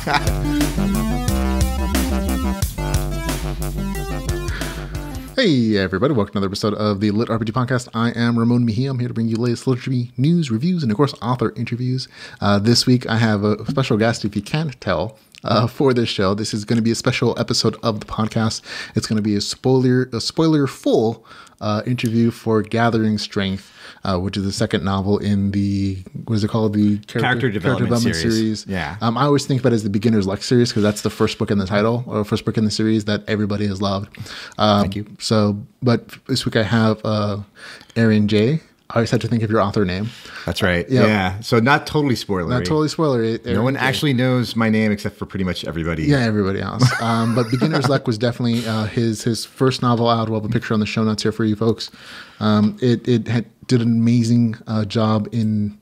Hey everybody, welcome to another episode of the LitRPG Podcast. I am Ramon Mejia. I'm here to bring you the latest LitRPG news, reviews, and of course author interviews. This week I have a special guest, if you can't tell, for this show. This is going to be a special episode of the podcast. It's going to be a spoiler full interview for Gathering Strength, which is the second novel in the, what is it called? The character development series. Yeah. I always think about it as the Beginner's Luck series because that's the first book in the title, or first book in the series that everybody has loved. Thank you. So, but this week I have Aaron J. I always had to think of your author name. That's right. Yeah. So not totally spoilery. Not totally spoilery. No one actually knows my name except for pretty much everybody. Yeah, everybody else. But Beginner's Luck was definitely his first novel out. We'll have a picture on the show notes here for you folks. It did an amazing job in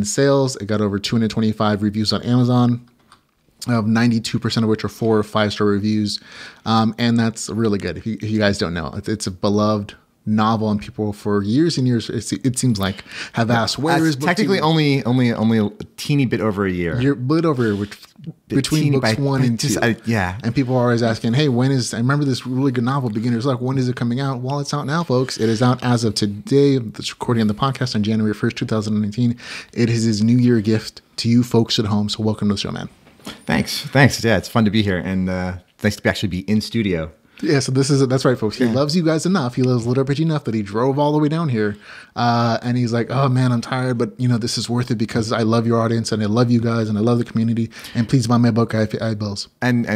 sales. It got over 225 reviews on Amazon. 92% of which are 4 or 5-star reviews. And that's really good. If you guys don't know, it's a beloved novel, and people for years and years, it seems like, have asked, where is book technically 2? only a teeny bit over a year. You're a bit over a year, between books 1 and 2. Yeah. And people are always asking, hey, I remember this really good novel, Beginner's Luck, when is it coming out? Well, it's out now, folks. It is out as of today. This recording of the podcast on January 1st, 2019. It is his New Year gift to you folks at home. So welcome to the show, man. Thanks. Yeah, it's fun to be here, and nice to actually be in studio. Yeah, so that's right, folks. He loves you guys enough. He loves LitRPG enough that he drove all the way down here. And he's like, oh man, I'm tired, but this is worth it because I love your audience and I love you guys and I love the community. And please buy my book. I have bills. And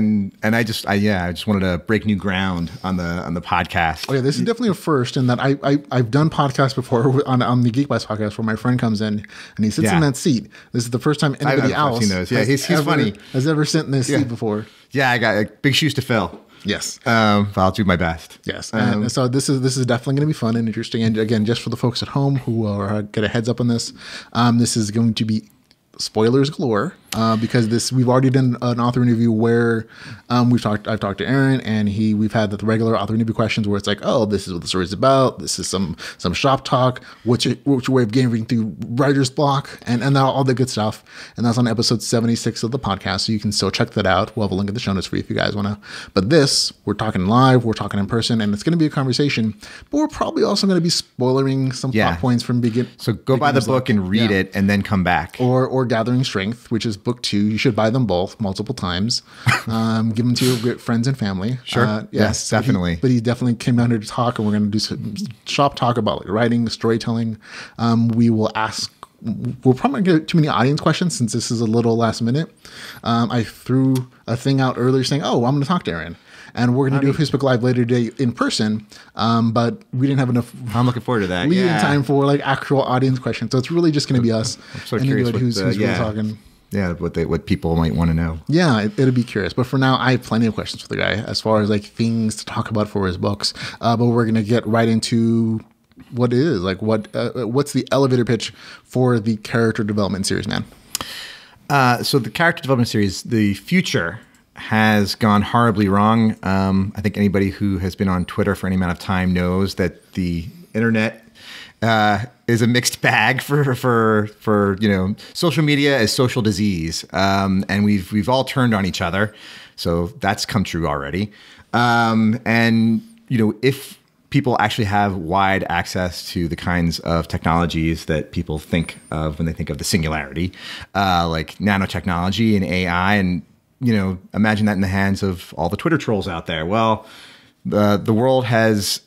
I just wanted to break new ground on the podcast. Oh yeah, this is definitely a first in that I've done podcasts before on the Geek Bites podcast where my friend comes in and he sits in that seat. This is the first time anybody else I've seen those. Yeah, he's funny. Has ever sat in this seat before. Yeah, I got big shoes to fill. Yes. I'll do my best. Yes. And so this is definitely going to be fun and interesting. And again, just for the folks at home who are get a heads up on this, this is going to be spoilers galore because we've already done an author interview where I've talked to Aaron and we've had the regular author interview questions where it's like, oh, this is what the story's about. This is some shop talk. What's your way of getting through writer's block and all the good stuff. And that's on episode 76 of the podcast. So you can still check that out. We'll have a link in the show notes for you if you guys want to. But we're talking live, we're talking in person, and it's going to be a conversation, but we're probably also going to be spoilering some plot points from So go buy the book and read it and then come back. Or Gathering Strength, which is book 2. You should buy them both multiple times. Give them to your friends and family. Sure. Yes, definitely. But he definitely came down here to talk, and we're going to do some shop talk about like writing, storytelling. We'll probably get too many audience questions since this is a little last minute. I threw a thing out earlier saying, oh, I'm going to talk to Aaron. And we're going to do a Facebook Live later today in person, but we didn't have enough. I'm looking forward to that. Leading time for like actual audience questions, so it's really just going to be us. I'm so curious who's really talking. Yeah, what people might want to know. Yeah, it'll be curious. But for now, I have plenty of questions for the guy as far as like things to talk about for his books. But we're going to get right into what it is, like what's the elevator pitch for the character development series, man? So the character development series, the future has gone horribly wrong. I think anybody who has been on Twitter for any amount of time knows that the internet is a mixed bag for social media is social disease, and we've all turned on each other, so that's come true already. And if people actually have wide access to the kinds of technologies that people think of when they think of the singularity, like nanotechnology and AI, and imagine that in the hands of all the Twitter trolls out there. Well, the world has,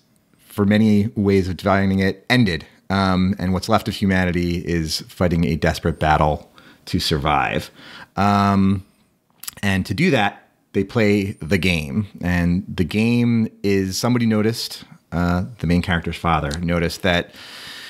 for many ways of defining it, ended. And what's left of humanity is fighting a desperate battle to survive. And to do that, they play the game. And the game is, somebody noticed, the main character's father noticed that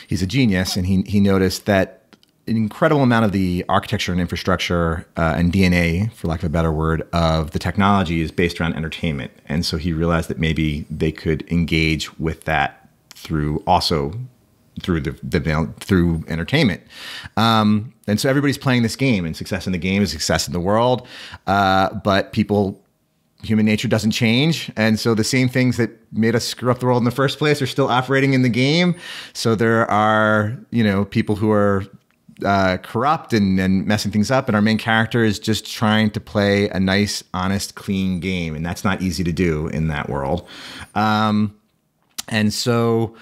he's a genius, and he noticed that an incredible amount of the architecture and infrastructure and DNA, for lack of a better word, of the technology is based around entertainment. And so he realized that maybe they could engage with that through entertainment. And so everybody's playing this game, and success in the game is success in the world. But human nature doesn't change. And so the same things that made us screw up the world in the first place are still operating in the game. So there are, people who are corrupt and messing things up. And our main character is just trying to play a nice, honest, clean game. And that's not easy to do in that world. And so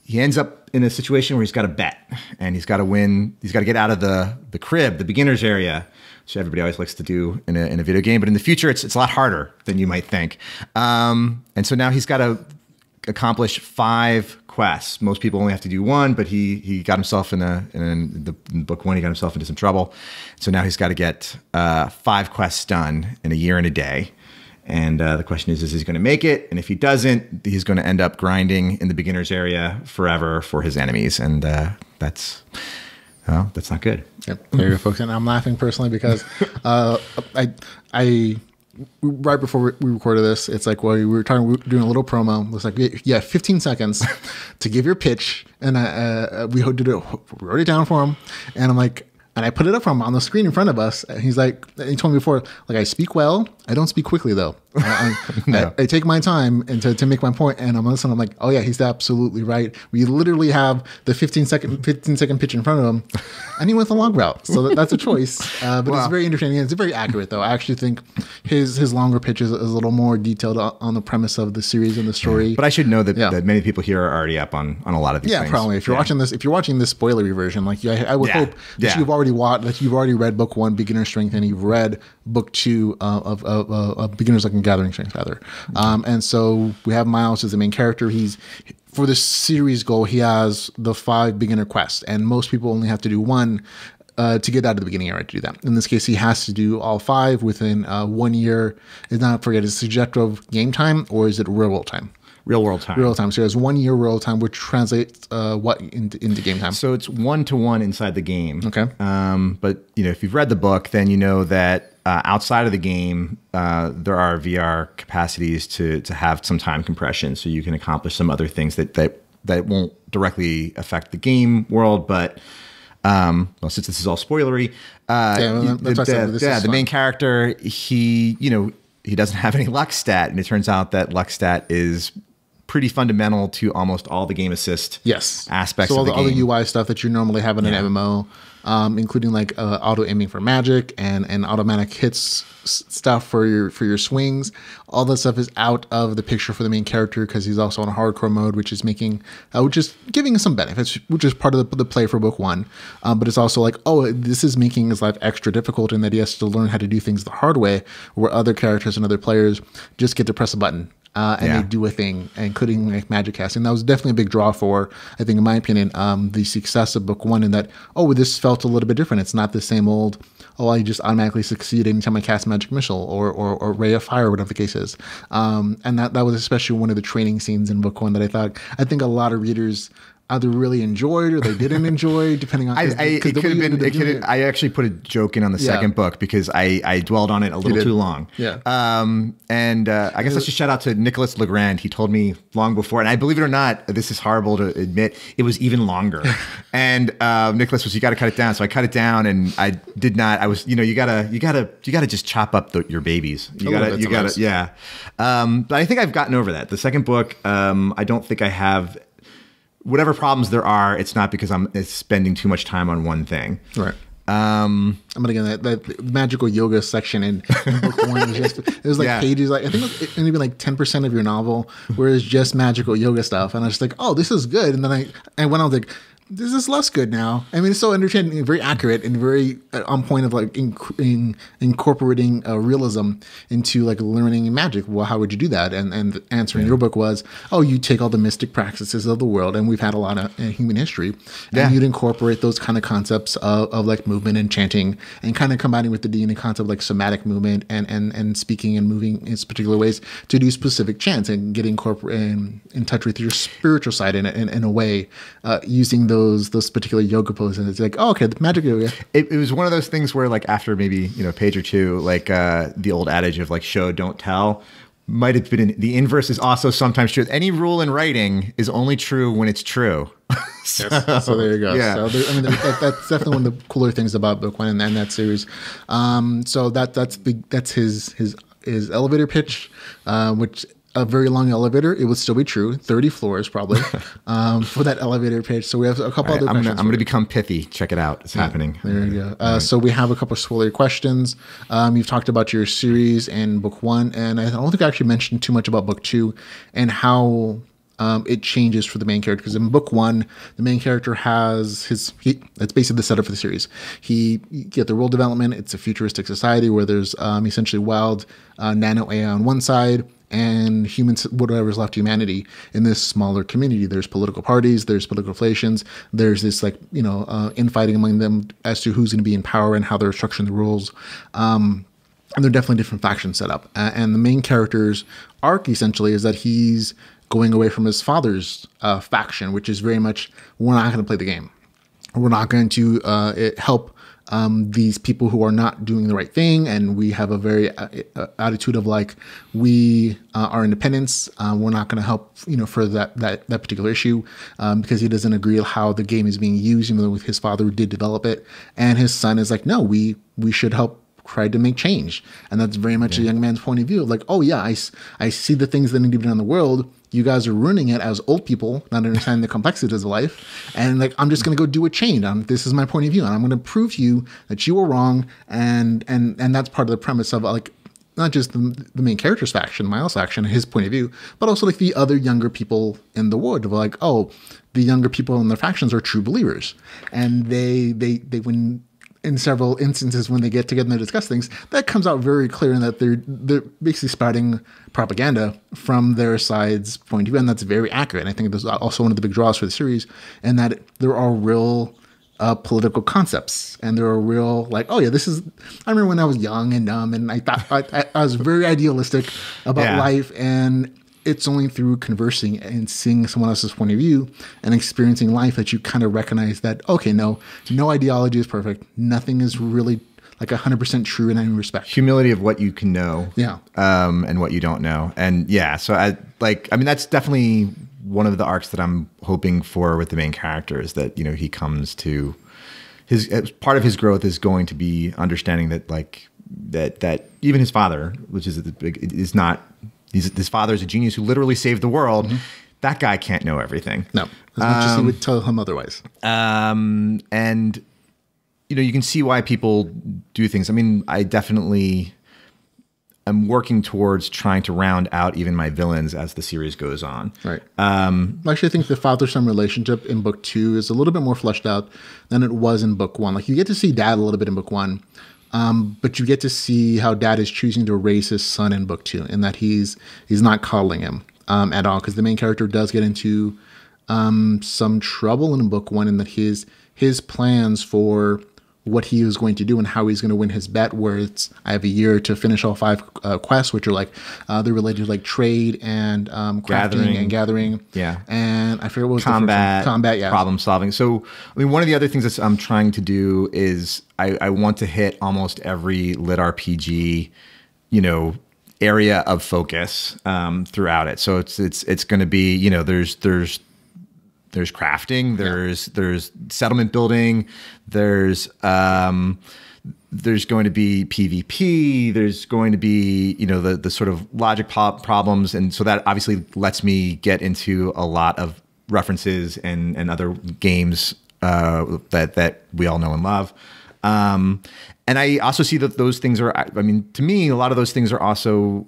he ends up in a situation where he's got to bet and he's got to win. He's got to get out of the crib, the beginner's area, which everybody always likes to do in a video game. But in the future, it's a lot harder than you might think. And so now he's got to accomplish 5 quests. Most people only have to do 1, but he got himself in book 1, he got himself into some trouble. So now he's got to get 5 quests done in a year and a day. And the question is he going to make it? And if he doesn't, he's going to end up grinding in the beginner's area forever for his enemies. And that's not good. Yep. There you go, folks. And I'm laughing personally because I right before we recorded this, it's like, well, we were doing a little promo. It's like, yeah, 15 seconds to give your pitch. And we wrote it down for him. And I'm like, and I put it up for him on the screen in front of us. And he's like, he told me before, like, I speak well. I don't speak quickly, though. No. I take my time and to make my point. And I'm listening. I'm like, oh, yeah, he's absolutely right. We literally have the 15 second pitch in front of him. And he went the long route. So that's a choice. But It's very interesting. It's very accurate, though. I actually think his longer pitch is a little more detailed on the premise of the series and the story. Yeah. But I should know that many people here are already up on a lot of these things. Yeah, probably. If you're watching this spoilery version, like I would hope that you've already read book 1, Beginner Strength, and you've read book 2 of Beginner's Luck and Gathering Strength, rather. And so we have Miles as the main character. For this series goal, he has the 5 beginner quests, and most people only have to do 1 to get out of the beginning area to do that. In this case, he has to do all 5 within 1 year. Is it subjective game time or is it real world time? Real world time. Real time. So there's 1 year real time, which translates what into game time? So it's 1-to-1 inside the game. Okay. But if you've read the book, then you know that outside of the game, there are VR capacities to have some time compression, so you can accomplish some other things that won't directly affect the game world, but. Since this is all spoilery, the main character, he doesn't have any luck stat, and it turns out that luck stat is pretty fundamental to almost all the game assist aspects of the game. All the UI stuff that you normally have in an MMO, including like auto aiming for magic and automatic hits stuff for your swings. All that stuff is out of the picture for the main character because he's also on a hardcore mode, which is giving us some benefits, which is part of the play for book 1. But it's also like, this is making his life extra difficult in that he has to learn how to do things the hard way, where other characters and other players just get to press a button. They do a thing, including like magic casting. That was definitely a big draw for, I think, in my opinion, the success of book 1 in that, this felt a little bit different. It's not the same old, I just automatically succeed anytime I cast magic missile or ray of fire, whatever the case is. And that was especially one of the training scenes in book 1 that I think a lot a either really enjoyed or they didn't enjoy, depending on. I actually put a joke in on the second book because I dwelled on it a little too long. Yeah. And I guess I should shout out to Nicholas Legrand. He told me long before, and I believe it or not, this is horrible to admit, it was even longer. And Nicholas was, you got to cut it down. So I cut it down, and I did not. I was, you gotta just chop up your babies. You gotta, yeah. But I think I've gotten over that. The second book, I don't think I have. Whatever problems there are, it's not because I'm spending too much time on one thing. Right. I'm gonna get that magical yoga section in book 1 it was like pages, I think it was maybe like 10% of your novel, where it's just magical yoga stuff, and I was just like, this is good. And then I went on like, this is less good now. I mean, it's so entertaining and very accurate and very on point of like incorporating realism into like learning magic. Well, how would you do that? And the answer in your book was, you take all the mystic practices of the world, and we've had a lot of human history, and you'd incorporate those kind of concepts of like movement and chanting, and kind of combining with the D&D concept like somatic movement and speaking and moving in particular ways to do specific chants and get in touch with your spiritual side in a way, using those particular yoga poses. And it's like, the magic yoga. It was one of those things where like after maybe a page or two, like the old adage of like show don't tell might have been the inverse is also sometimes true. Any rule in writing is only true when it's true. So there you go. Yeah. So that's definitely one of the cooler things about book 1 and that series. So that's his elevator pitch, which a very long elevator, it would still be true. 30 floors probably for that elevator pitch. So we have a couple other questions. I'm going to become pithy. Check it out. It's happening. There you go. So we have a couple of spoiler questions. You've talked about your series and book 1, and I don't think I actually mentioned too much about book 2 and how it changes for the main character. Because in book 1, the main character has that's basically the setup for the series. You get the world development. It's a futuristic society where there's essentially wild nano AI on one side, and humans, whatever's left humanity in this smaller community. There's political parties, there's political affiliations, there's this infighting among them as to who's going to be in power and how they're structuring the rules. And they're definitely different factions set up. And the main character's arc essentially is that he's going away from his father's faction, which is very much, we're not going to play the game. We're not going to help these people who are not doing the right thing, and we have a very attitude of like, we are independents. We're not going to help for that particular issue because he doesn't agree with how the game is being used, even though his father did develop it. And his son is like, no, we should help try to make change. And that's very much a young man's point of view. Like, oh yeah, I see the things that need to be done in the world. You guys are ruining it as old people, not understanding the complexities of life. And like, I'm just going to go do a change. This is my point of view. And I'm going to prove to you that you were wrong. And that's part of the premise of like, not just the main character's faction, Miles' faction, his point of view, but also like the other younger people in the world of like, oh, the younger people in their factions are true believers. And they when in several instances when they get together and they discuss things, that comes out very clear in that they're basically spouting propaganda from their side's point of view, and that's very accurate. And I think that's also one of the big draws for the series, and that there are real political concepts, and there are real like, oh yeah, this is. I remember when I was young and dumb, and I thought I was very idealistic about life, and it's only through conversing and seeing someone else's point of view and experiencing life that you kind of recognize that, okay, no ideology is perfect. Nothing is really like 100% true in any respect. Humility of what you can know. Yeah. And what you don't know. And yeah, so that's definitely one of the arcs that I'm hoping for with the main character is that, he comes to part of his growth is going to be understanding that like, that even his father, which is not, his father is a genius who literally saved the world. Mm-hmm. That guy can't know everything. No, as much as he would tell him otherwise. And you can see why people do things. I mean, I definitely am working towards trying to round out even my villains as the series goes on. Right. Actually, I think the father-son relationship in book 2 is a little bit more fleshed out than it was in book 1. Like you get to see Dad a little bit in book 1. But you get to see how Dad is choosing to raise his son in book 2, and that he's not coddling him at all, because the main character does get into some trouble in book 1, in that his plans for what he was going to do and how he's going to win his bet, where it's, I have a year to finish all 5 quests, which are like they're related to like trade and crafting and gathering. Yeah. And I forget what was combat, yeah. Problem solving. So, I mean, one of the other things that I'm trying to do is I want to hit almost every LitRPG, area of focus throughout it. So it's going to be, there's crafting, there's settlement building, there's going to be PvP, there's going to be, the sort of logic problems. And so that obviously lets me get into a lot of references and other games that we all know and love. And I also see that those things are, I mean, to me, a lot of those things are also,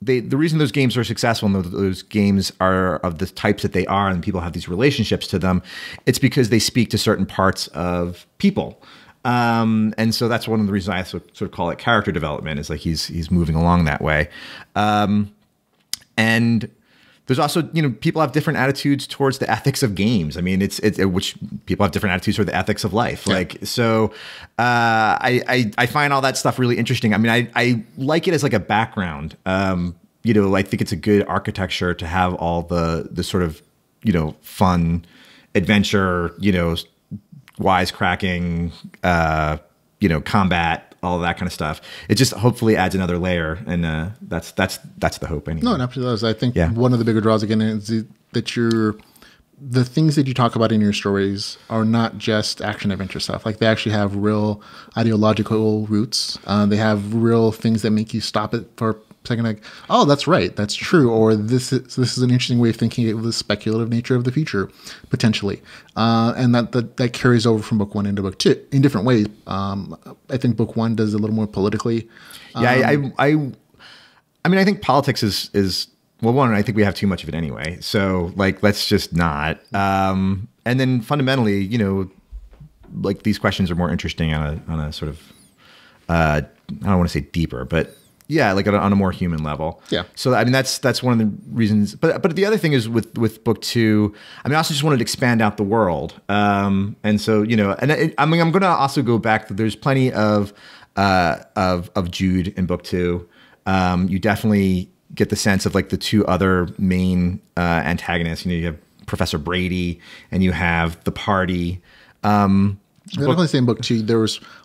the reason those games are successful and those games are of the types that they are and people have these relationships to them, it's because they speak to certain parts of people. And so that's one of the reasons I sort of call it character development, is like he's moving along that way. And there's also, people have different attitudes towards the ethics of games. I mean, which people have different attitudes toward the ethics of life. Yeah. Like, so I find all that stuff really interesting. I mean, I like it as like a background. I think it's a good architecture to have all the sort of, fun adventure, wisecracking, combat, all that kind of stuff. It just hopefully adds another layer, and that's the hope anyway. No, it absolutely does. I think one of the bigger draws again is that the things that you talk about in your stories are not just action adventure stuff. Like they actually have real ideological roots. They have real things that make you stop it for second, like, oh, that's right, that's true, or this is an interesting way of thinking of the speculative nature of the future, potentially, and that carries over from book one into book two in different ways. I think book one does a little more politically. I mean, I think politics is well, one, I think we have too much of it anyway. So like, let's just not. And then fundamentally, you know, like these questions are more interesting on a sort of, I don't want to say deeper, but yeah, like on a more human level. Yeah. So, I mean, that's one of the reasons, but the other thing is with book two, I mean, I also just wanted to expand out the world. And so, you know, and I'm going to also go back. There's plenty of Jude in book two. You definitely get the sense of like the two other main antagonists. You know, you have Professor Brady and you have the party. I definitely say in book two I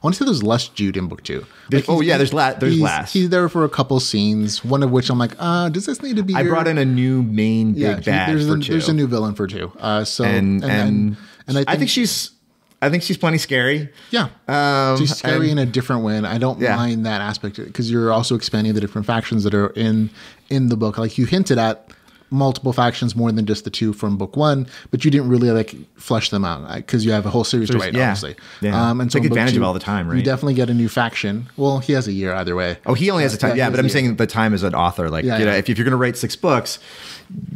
want to say there's less Jude in book two. Like there's less. He's there for a couple scenes. One of which I'm like, does this need to be? I brought in a new main big bad for two. There's a new villain for two. And I think she's plenty scary. Yeah, she's scary in a different way, and I don't mind that aspect because you're also expanding the different factions that are in the book. Like you hinted at multiple factions more than just the two from book one, but you didn't really like flesh them out because you have a whole series to write, obviously. Yeah. And so take advantage of all the time, right? You definitely get a new faction. Well, he has a year either way. Oh, he only has a time. Yeah, but I'm saying the time as an author. Like, if you're going to write 6 books,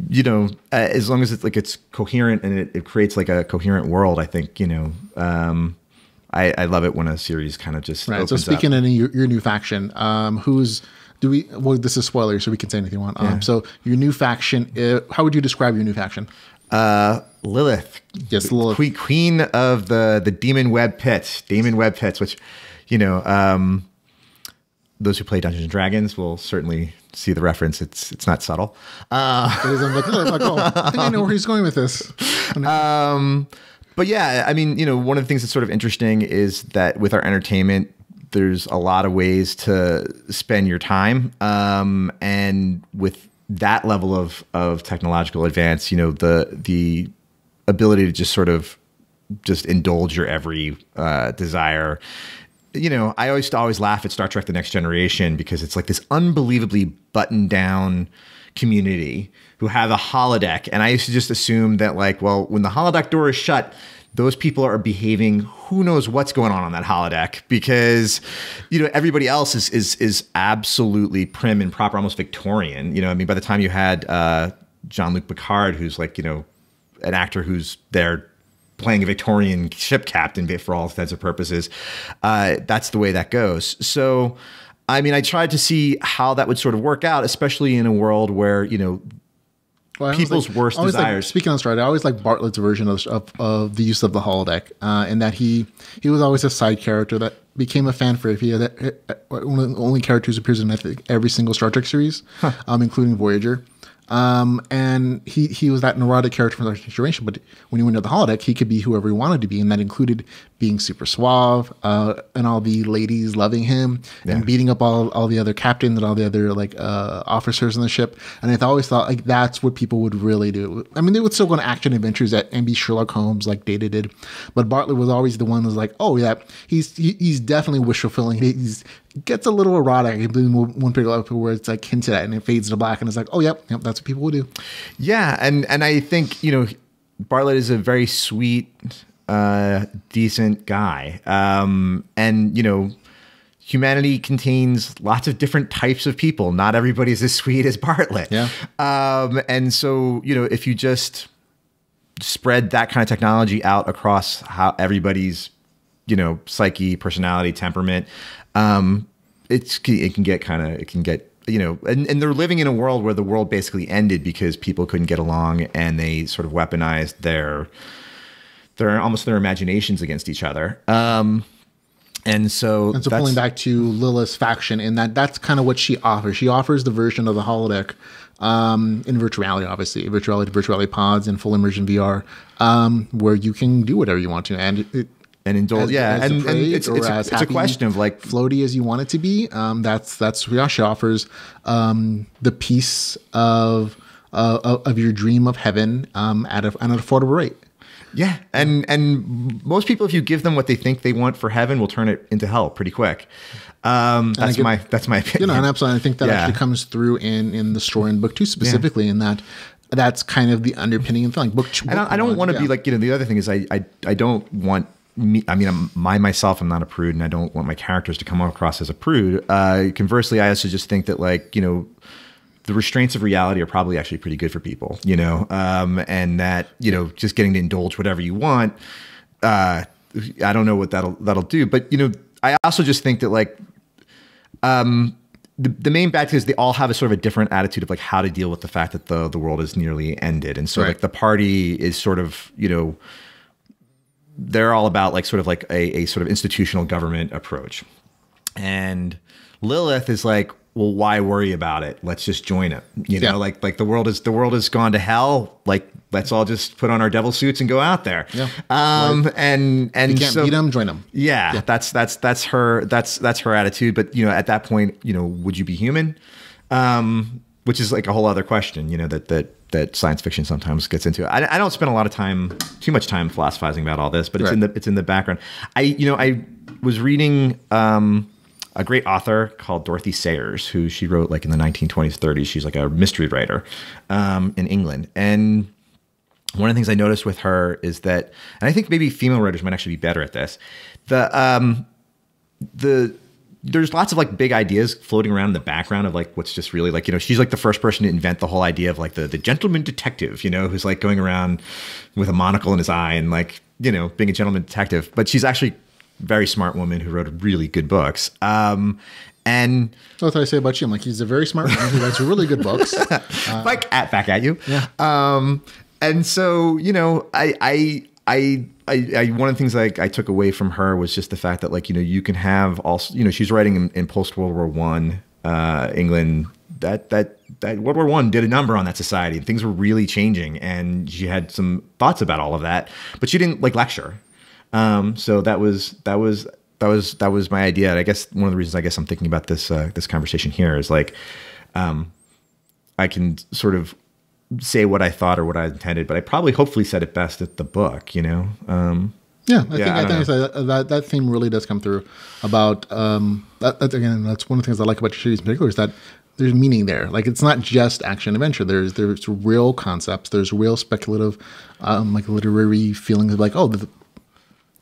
you know, as long as it's coherent and it creates like a coherent world, I think, you know, I love it when a series kind of just opens So speaking up. of your new faction, well, this is spoilers, so we can say anything we want. So your new faction, how would you describe your new faction? Lilith. Yes, Lilith. Queen of the Demon Web Pits, which, you know, those who play Dungeons and Dragons will certainly see the reference. It's not subtle. I'm like, oh, I think I know where he's going with this. But yeah, I mean, you know, one of the things that's sort of interesting is that with our entertainment, there's a lot of ways to spend your time. And with that level of technological advance, you know, the ability to just sort of just indulge your every desire. You know, I always laugh at Star Trek: The Next Generation because it's like this unbelievably buttoned down community who have a holodeck. And I used to just assume that like, well, when the holodeck door is shut, those people are behaving, who knows what's going on that holodeck, because, you know, everybody else is absolutely prim and proper, almost Victorian. You know, I mean, by the time you had Jean-Luc Picard, who's like, you know, an actor who's there playing a Victorian ship captain for all intents and purposes, that's the way that goes. So, I mean, I tried to see how that would sort of work out, especially in a world where, you know, people's worst desires. Speaking on Star Trek, I always like Bartlett's version of the use of the holodeck, in that he was always a side character that became a fan favorite. He had one of the only characters who appears in I think every single Star Trek series, including Voyager. And he was that neurotic character from the Next Generation, but when he went to the holodeck, he could be whoever he wanted to be, and that included being super suave, and all the ladies loving him, and beating up all the other captains and all the other like officers on the ship. And I always thought like that's what people would really do. I mean, they would still go on action adventures and be Sherlock Holmes like Data did, but Bartlett was always the one who was like, oh yeah, he's definitely wish fulfilling. He's gets a little erotic in one particular episode where it's like hinted at and it fades to black and it's like, oh yep, that's what people would do. Yeah, and I think, you know, Bartlett is a very sweet, decent guy. And, you know, humanity contains lots of different types of people. Not everybody's as sweet as Bartlett. Yeah. And so, you know, if you just spread that kind of technology out across how everybody's, you know, psyche, personality, temperament, it can get, you know, and they're living in a world where the world basically ended because people couldn't get along and they sort of weaponized their imaginations against each other. And so pulling back to Lilith's faction, and that's kind of what she offers. She offers the version of the holodeck in virtual reality, obviously, virtual reality pods and full immersion VR, where you can do whatever you want to, and indulge, and it's a question of like floaty as you want it to be. That's what she offers. The piece of your dream of heaven at an affordable rate. Yeah, and most people, if you give them what they think they want for heaven, will turn it into hell pretty quick. That's my opinion. You know, and absolutely, I think that actually comes through in the story in book 2 specifically, in that that's kind of the underpinning of the thing. Book 2. I don't want to be like, you know, the other thing is I don't want me. I mean, myself, I'm not a prude, and I don't want my characters to come across as a prude. Conversely, I also just think that, like, you know, the restraints of reality are probably actually pretty good for people, you know, and that, you know, just getting to indulge whatever you want. I don't know what that'll do, but, you know, I also just think that, like, the main bad thing is they all have a sort of a different attitude of like how to deal with the fact that the world is nearly ended. And so like the party is sort of, you know, they're all about like sort of like a sort of institutional government approach. And Lilith is like, well, why worry about it? Let's just join it. You know, like the world has gone to hell. Like, let's all just put on our devil suits and go out there. Yeah. And you can't beat them, join them. Yeah. That's her attitude. But, you know, at that point, you know, would you be human? Which is like a whole other question, you know, that science fiction sometimes gets into. I don't spend a lot of time, too much time philosophizing about all this, but it's in the background. I was reading, a great author called Dorothy Sayers, who she wrote like in the 1920s, 30s. She's like a mystery writer in England. And one of the things I noticed with her is that, and I think maybe female writers might actually be better at this, there's lots of like big ideas floating around in the background of like what's just really like, you know, she's like the first person to invent the whole idea of like the gentleman detective, you know, who's like going around with a monocle in his eye and like, you know, being a gentleman detective. But she's actually very smart woman who wrote really good books. And that's what I say about you. I'm like, he's a very smart man who writes really good books. Back at you. Yeah. And so, you know, I one of the things like I took away from her was just the fact that like, you know, you can have also, you know, she's writing in post World War I, England, that World War I did a number on that society and things were really changing. And she had some thoughts about all of that, but she didn't like lecture. So that was my idea. And I guess one of the reasons I guess I'm thinking about this conversation here is like, I can sort of say what I thought or what I intended, but I probably hopefully said it best at the book, you know? I think that theme really does come through about, again, that's one of the things I like about your series in particular is that there's meaning there. Like, it's not just action adventure. There's real concepts. There's real speculative, like literary feelings of like,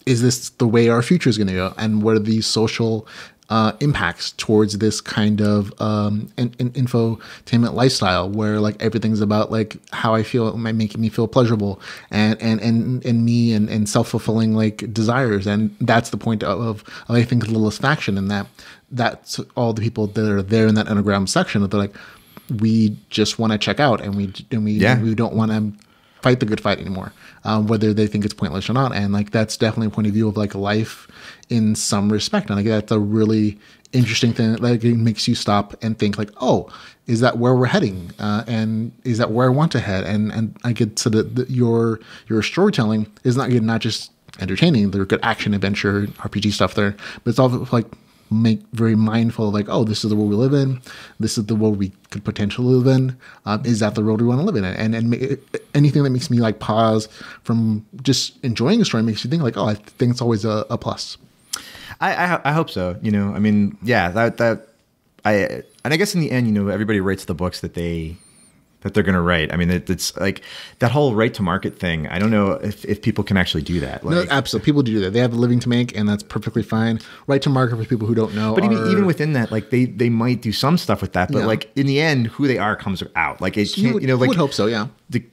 is this the way our future is going to go? And what are the social impacts towards this kind of infotainment lifestyle where like everything's about like how I feel, making me feel pleasurable and me and self-fulfilling like desires. And that's the point of I think Lilith's faction, and that's all the people that are there in that underground section that they're like, we just want to check out and we don't want to fight the good fight anymore, whether they think it's pointless or not. And like, that's definitely a point of view of like life in some respect. And like, that's a really interesting thing. Like, it makes you stop and think like, oh, is that where we're heading? And is that where I want to head? And I get to your storytelling is not just entertaining. There's good action, adventure, RPG stuff there, but it's all like make very mindful of like, oh, this is the world we live in. This is the world we could potentially live in. Is that the world we want to live in? And anything that makes me like pause from just enjoying a story makes you think like, oh, I think it's always a plus. I hope so. You know, I mean, yeah, and I guess in the end, you know, everybody writes the books that they're going to write. I mean, it's like that whole right to market thing. I don't know if people can actually do that. Like, no, absolutely. People do that. They have a living to make, and that's perfectly fine. Right to market for people who don't know. But even within that, like they might do some stuff with that. But like in the end, who they are comes out. Like it can't, you know, like would hope so. Yeah.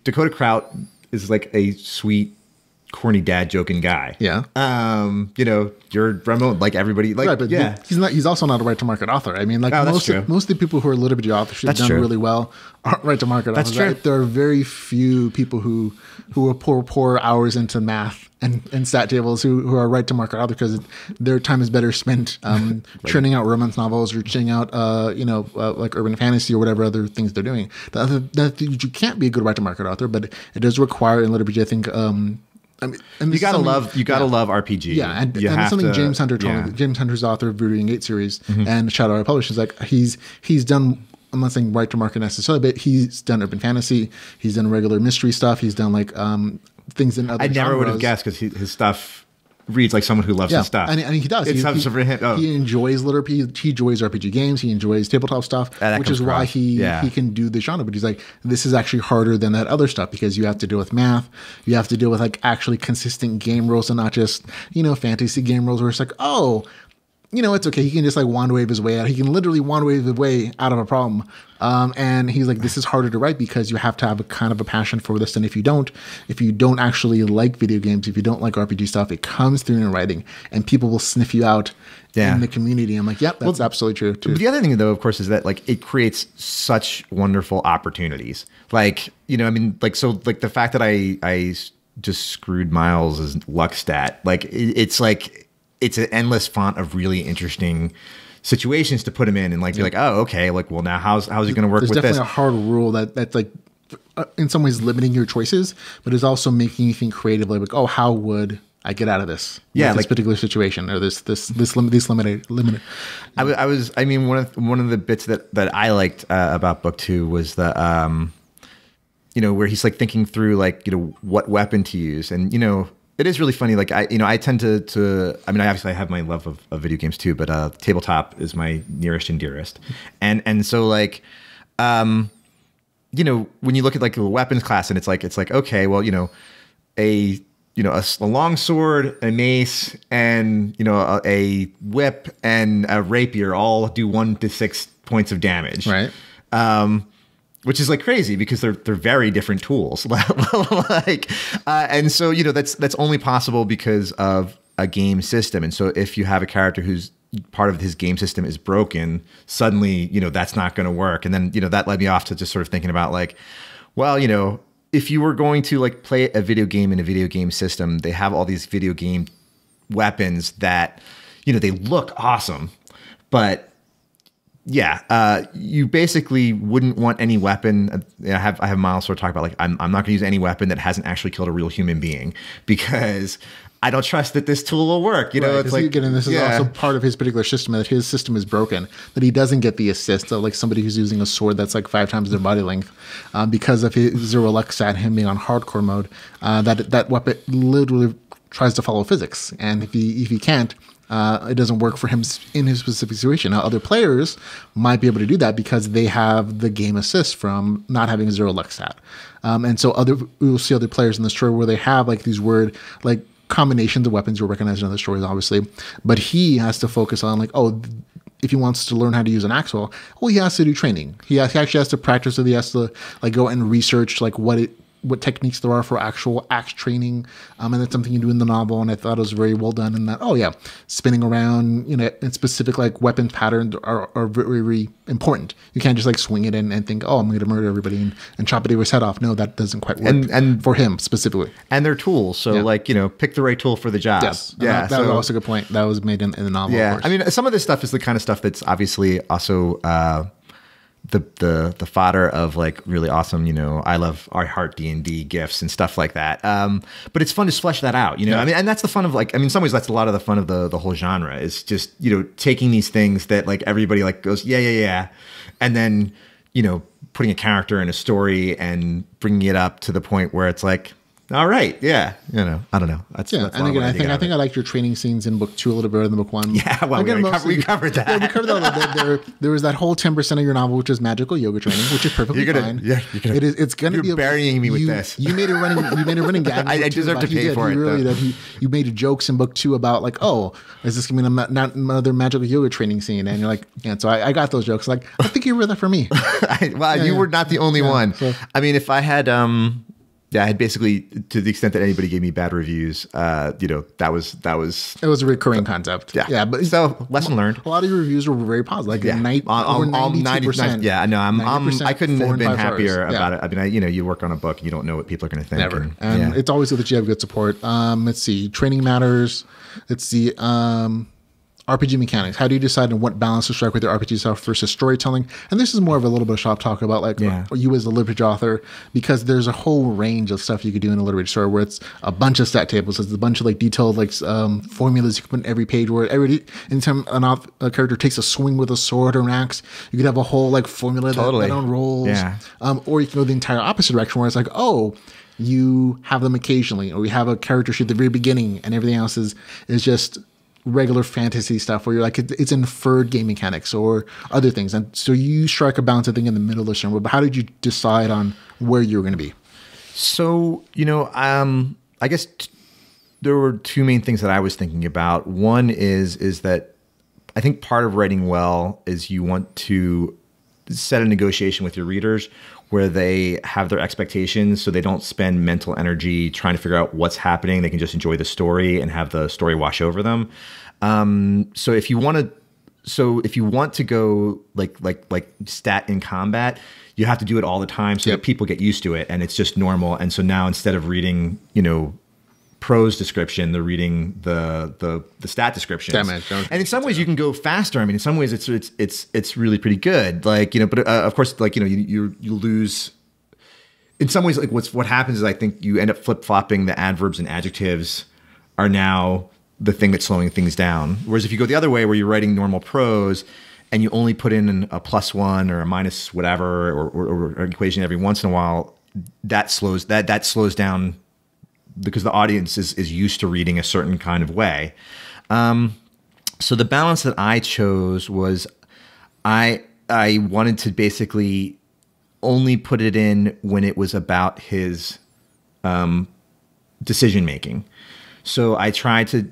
Dakota Kraut is like a sweet, corny dad joking guy. Yeah. You know, you're Ramon, like everybody, like, right, but yeah. He's also not a right to market author. I mean, like most of the people who are LitRPG authors who've done really well aren't right to market authors. That's true. Right? There are very few people who will pour hours into math and stat tables who are right to market authors because their time is better spent churning out romance novels or churning out like urban fantasy or whatever other things they're doing. You can't be a good right to market author, but it does require in LitRPG, I think, I mean, and you gotta love RPG. Yeah, and it's something James Hunter told me. James Hunter's author of Voodoo and Gate series and Shadow Eye Publishing is like he's done. I'm not saying right to market necessarily, but he's done urban fantasy. He's done regular mystery stuff. He's done like things in other. I never would have guessed because his stuff reads like someone who loves his stuff. And he does. He enjoys LitRPG. He enjoys RPG games. He enjoys tabletop stuff, which is why he can do the genre. But he's like, this is actually harder than that other stuff because you have to deal with math. You have to deal with like actually consistent game rules and not just, fantasy game rules where it's like, oh, it's okay. He can just like wand wave his way out. He can literally wand wave his way out of a problem. And he's like, this is harder to write because you have to have a kind of a passion for this. And if you don't actually like video games, if you don't like RPG stuff, it comes through in writing and people will sniff you out in the community. I'm like, yep, that's absolutely true too. But the other thing though, of course, is that like it creates such wonderful opportunities. Like, the fact that I just screwed Miles' luck stat, like it's an endless font of really interesting situations to put him in and like be like, oh, okay, like, well, now how's he going to work with this? There's definitely a hard rule that's like in some ways limiting your choices, but it's also making you think creatively, like, oh, how would I get out of this? This particular situation or this limited. One of the bits that I liked about book 2 was the where he's like thinking through like what weapon to use, and it is really funny. Like I tend to obviously I have my love of video games too, but tabletop is my nearest and dearest. And so like, when you look at like a weapons class and it's like, okay, well, a long sword, a mace, and, a whip and a rapier all do 1 to 6 points of damage. Right. Which is like crazy because they're very different tools. And so, that's only possible because of a game system. And so if you have a character who's part of his game system is broken, suddenly, that's not going to work. And then, that led me off to just sort of thinking about like, well, if you were going to like play a video game in a video game system, they have all these video game weapons that, they look awesome, but you basically wouldn't want any weapon. I have Miles sort of talk about like, I'm not going to use any weapon that hasn't actually killed a real human being because I don't trust that this tool will work. It's like, again, and this is also part of his particular system, that his system is broken, that he doesn't get the assist of like somebody who's using a sword that's like 5 times their body length because of his zero luck stat, him being on hardcore mode. That weapon literally tries to follow physics, and if he can't. It doesn't work for him in his specific situation. Now, other players might be able to do that because they have the game assist from not having a zero luck stat. And so we'll see other players in the story where they have like these weird like combinations of weapons you'll recognize in other stories, obviously. But he has to focus on like, if he wants to learn how to use an axe well, he has to do training. He actually has to practice it. He has to like go and research like what techniques there are for actual axe training. And that's something you do in the novel. And I thought it was very well done in that, spinning around, and specific like weapon patterns are very, very important. You can't just like swing it and think, I'm going to murder everybody and chop everybody's head off. No, that doesn't quite work. And for him specifically. And they're tools. So pick the right tool for the job. Yes. Yeah. That was also a good point. That was made in the novel. Yeah. Of course. Some of this stuff is the kind of stuff that's obviously also, the fodder of like really awesome, I love our heart D&D gifts and stuff like that. But it's fun to flesh that out, and that's the fun of like, in some ways that's a lot of the fun of the whole genre is just, taking these things that like everybody like goes, yeah. And then, putting a character in a story and bringing it up to the point where it's like, all right, I don't know. That's and again, I think I liked your training scenes in book 2 a little bit better than book 1. Yeah, well, again, we covered that. Yeah, we covered that. There was that whole 10% of your novel, which is magical yoga training, which is perfectly fine. Yeah, you're burying me with this. You made a running gag. I deserve to pay for it. You made jokes in book 2 about like, is this going to be another magical yoga training scene? And you're like, so I got those jokes. Like, I think you were there for me. You were not the only one. So. If I had. I had basically, to the extent that anybody gave me bad reviews, that was. It was a recurring concept. Yeah. But so lesson learned. A lot of your reviews were very positive. Like over 92%. Yeah, no, I couldn't have been happier about it. You work on a book, and you don't know what people are going to think. Never. And it's always good that you have good support. Let's see, training matters. Let's see, RPG mechanics. How do you decide on what balance to strike with your RPG stuff versus storytelling? And this is more of a little bit of shop talk about like you as a literature author, because there's a whole range of stuff you could do in a literature story where it's a bunch of stat tables, it's a bunch of like detailed like formulas you can put in every page. Where anytime a character takes a swing with a sword or an axe, you could have a whole like formula that unrolls. Yeah. Or you can go the entire opposite direction where it's like, oh, you have them occasionally, or you have a character sheet at the very beginning, and everything else is just regular fantasy stuff where you're like it's inferred game mechanics or other things, and so you strike a balance I think in the middle of the genre. But how did you decide on where you were going to be? So I guess there were two main things that I was thinking about. One is that I think part of writing well is you want to set a negotiation with your readers where they have their expectations, so they don't spend mental energy trying to figure out what's happening. They can just enjoy the story and have the story wash over them. So if you want to go like stat in combat, you have to do it all the time so that people get used to it and it's just normal. And so now instead of reading, prose description, they're reading the stat descriptions. And in some ways you can go faster. I mean, in some ways it's really pretty good. Like, but of course, like, you lose in some ways. Like what happens is I think you end up flip-flopping. The adverbs and adjectives are now the thing that's slowing things down. Whereas if you go the other way where you're writing normal prose and you only put in a +1 or a minus whatever, or an equation every once in a while, that slows down, because the audience is used to reading a certain kind of way. So the balance that I chose was I wanted to basically only put it in when it was about his decision making. So I tried to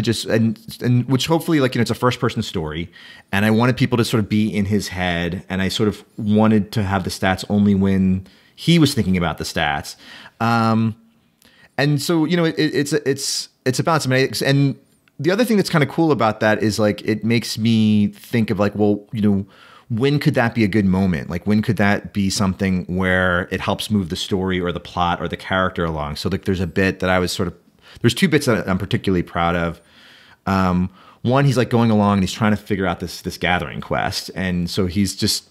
just and which hopefully, like, it's a first person story, and I wanted people to sort of be in his head, and I sort of wanted to have the stats only when he was thinking about the stats. And so, it's a balance. And the other thing that's kind of cool about that is, like, it makes me think of, like, well, when could that be a good moment? Like, when could that be something where it helps move the story or the plot or the character along? So, like, there's a bit that I was there's two bits that I'm particularly proud of. One, he's like going along and he's trying to figure out this gathering quest. And so he's just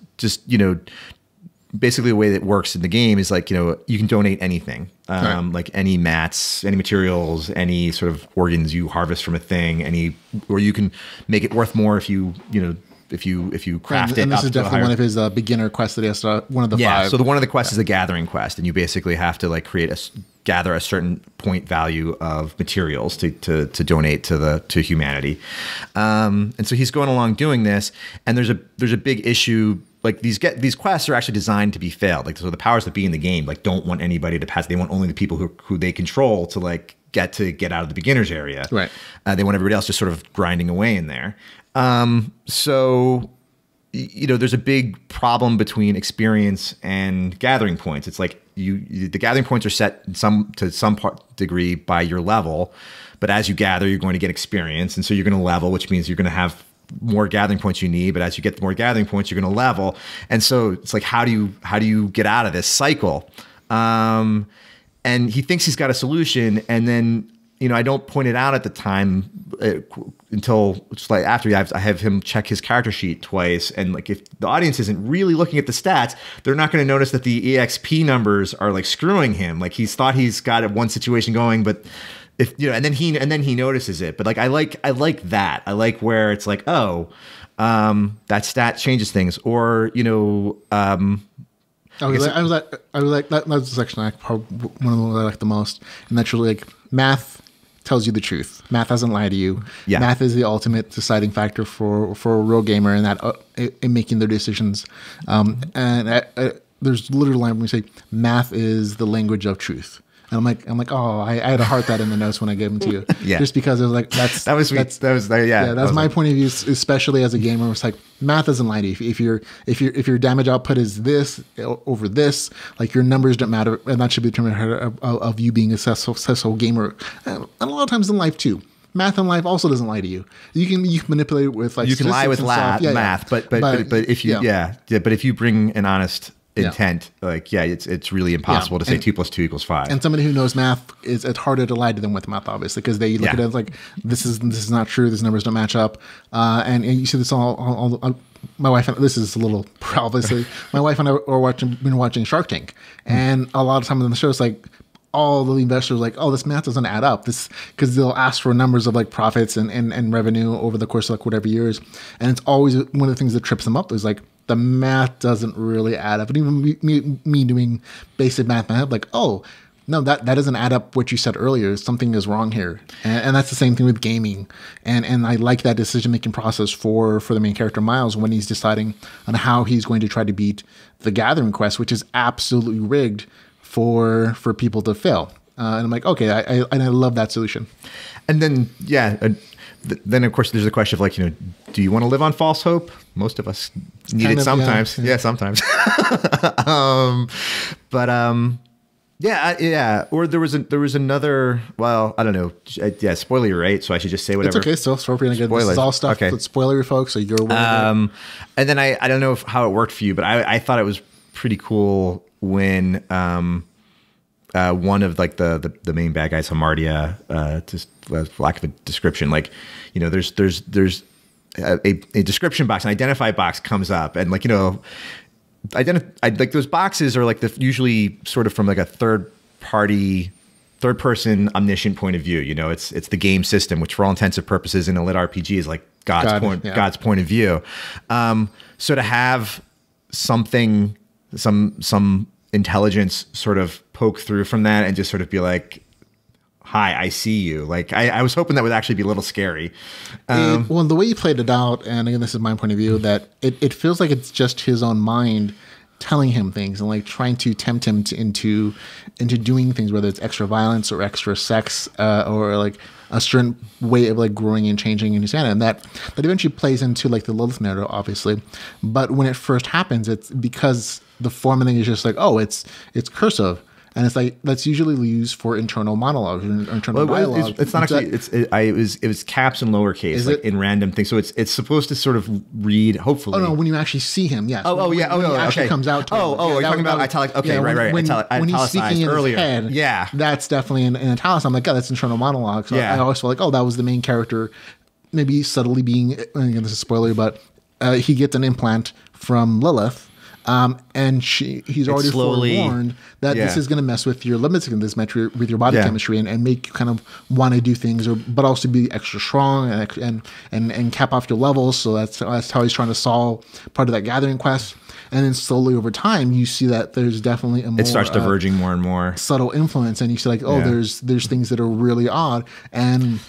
basically the way that it works in the game is, like, you can donate anything, like any mats, any materials, any sort of organs you harvest from a thing, or you can make it worth more if you craft it. And this is definitely one of his beginner quests that he has to, one of the 5. So one of the quests is the gathering quest, and you basically have to, like, gather a certain point value of materials to donate to humanity. And so he's going along doing this, and there's a big issue. Like, these quests are actually designed to be failed. Like, so the powers that be in the game, like, don't want anybody to pass. They want only the people who they control to, like, get out of the beginner's area. Right. They want everybody else just sort of grinding away in there. So, there's a big problem between experience and gathering points. It's like the gathering points are set to some degree by your level, but as you gather, you're going to get experience, and so you're going to level, which means you're going to have more gathering points you need. But as you get more gathering points, you're going to level, and so it's like, how do you get out of this cycle? And he thinks he's got a solution, and then, I don't point it out at the time until it's like after I have him check his character sheet twice. And, like, if the audience isn't really looking at the stats, they're not going to notice that the EXP numbers are, like, screwing him. Like, he's thought he's got one situation going, but if and then he notices it. But, like, I like that. I like where it's like, oh, that stat changes things, or I was like that was the section I probably one of the ones I like the most, and that's really, like, math tells you the truth. Math doesn't lie to you. Yeah. Math is the ultimate deciding factor for a real gamer, and that in making their decisions. There's literally a line when we say math is the language of truth. And I'm like, oh, I had to heart that in the notes when I gave them to you. Yeah. Just because it was like, that's my point of view, especially as a gamer. It's like, math doesn't lie to you. If your damage output is this over this, like, your numbers don't matter, and that should be determined of you being a successful gamer. And a lot of times in life too. Math in life also doesn't lie to you. You can manipulate it with, like, you can lie with math, but if you but if you bring an honest intent, like, it's really impossible to say 2 + 2 = 5. And somebody who knows math, it's harder to lie to them with math, obviously, because they look at it as like, this is not true. These numbers don't match up. And you see this all my wife and this is a little obviously. My wife and I are been watching Shark Tank, and a lot of times on the show, it's like all the investors are like, oh, this math doesn't add up. This because they'll ask for numbers of like profits and revenue over the course of like whatever years, and it's always one of the things that trips them up is like, the math doesn't really add up. And even me doing basic math in my head, like, oh, no, that doesn't add up what you said earlier. Something is wrong here. And that's the same thing with gaming. And I like that decision-making process for the main character, Miles, when he's deciding on how he's going to try to beat the Gathering quest, which is absolutely rigged for people to fail. And I'm like, okay, I love that solution. And then, then of course there's the question of like, do you want to live on false hope? Most of us need it sometimes. Yeah, sometimes. Or there was another. Well, I don't know. Spoiler, right? So I should just say whatever. It's okay. So appropriate. Again, this is all stuff that's spoilery, folks. So you're aware of it. And then I don't know how it worked for you, but I thought it was pretty cool when one of like the main bad guys, Hamartia, just for lack of a description, like there's a description box, an identify box comes up, and like like those boxes are like usually sort of from like a third person omniscient point of view. It's the game system, which for all intents and purposes in a LitRPG is like God's point of view. So to have something, some intelligence sort of poke through from that and just sort of be like, hi, I see you. Like I was hoping that would actually be a little scary. Well, the way you played it out, and again, this is my point of view, that it feels like it's just his own mind telling him things and like trying to tempt him into doing things, whether it's extra violence or extra sex, or like a certain way of like growing and changing in his hand. And that eventually plays into like the Lilith narrative, obviously. But when it first happens, it's because the form of thing is just like, oh, it's cursive. And it's like that's usually used for internal monologue, internal dialogue. It's not actually. It was caps and lowercase, like in random things. So it's supposed to sort of read. Hopefully, oh no, when you actually see him, yes. When he actually comes out. To you're talking about italic. Okay, right. When he's speaking in earlier. His head, that's definitely in italics. I'm like, oh, that's internal monologue. So I always feel like, oh, that was the main character, maybe subtly being. Again, this is a spoiler, but he gets an implant from Lilith. And he's already forewarned that this is going to mess with your limits in this metric, with your body chemistry, and make you kind of want to do things, but also be extra strong and cap off your levels. So that's how he's trying to solve part of that Gathering quest. And then slowly over time, you see that there's definitely it starts diverging more and more subtle influence, and you see like, there's things that are really odd. And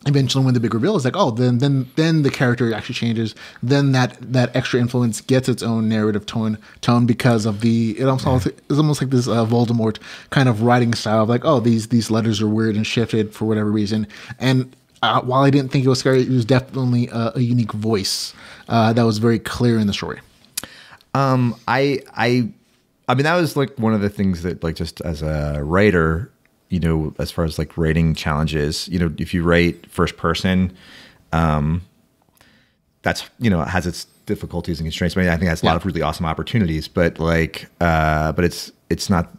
eventually when the big reveal is like, oh, then the character actually changes. Then that extra influence gets its own narrative tone because of it's almost like this Voldemort kind of writing style of like, oh, these letters are weird and shifted for whatever reason. And while I didn't think it was scary, it was definitely a unique voice that was very clear in the story. I mean, that was like one of the things that, like, just as a writer, as far as like writing challenges, if you write first person, that's, it has its difficulties and constraints. I mean, I think that's a lot of really awesome opportunities, but like, but it's not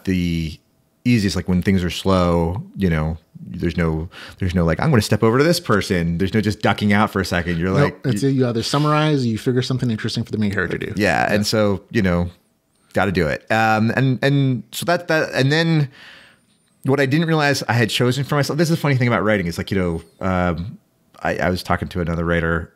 the easiest. Like when things are slow, there's no like, I'm going to step over to this person. There's no just ducking out for a second. You're like, you either summarize or you figure something interesting for the main character to do. Yeah. And so, got to do it. And so that, and then, what I didn't realize I had chosen for myself. This is a funny thing about writing. Is like, I was talking to another writer.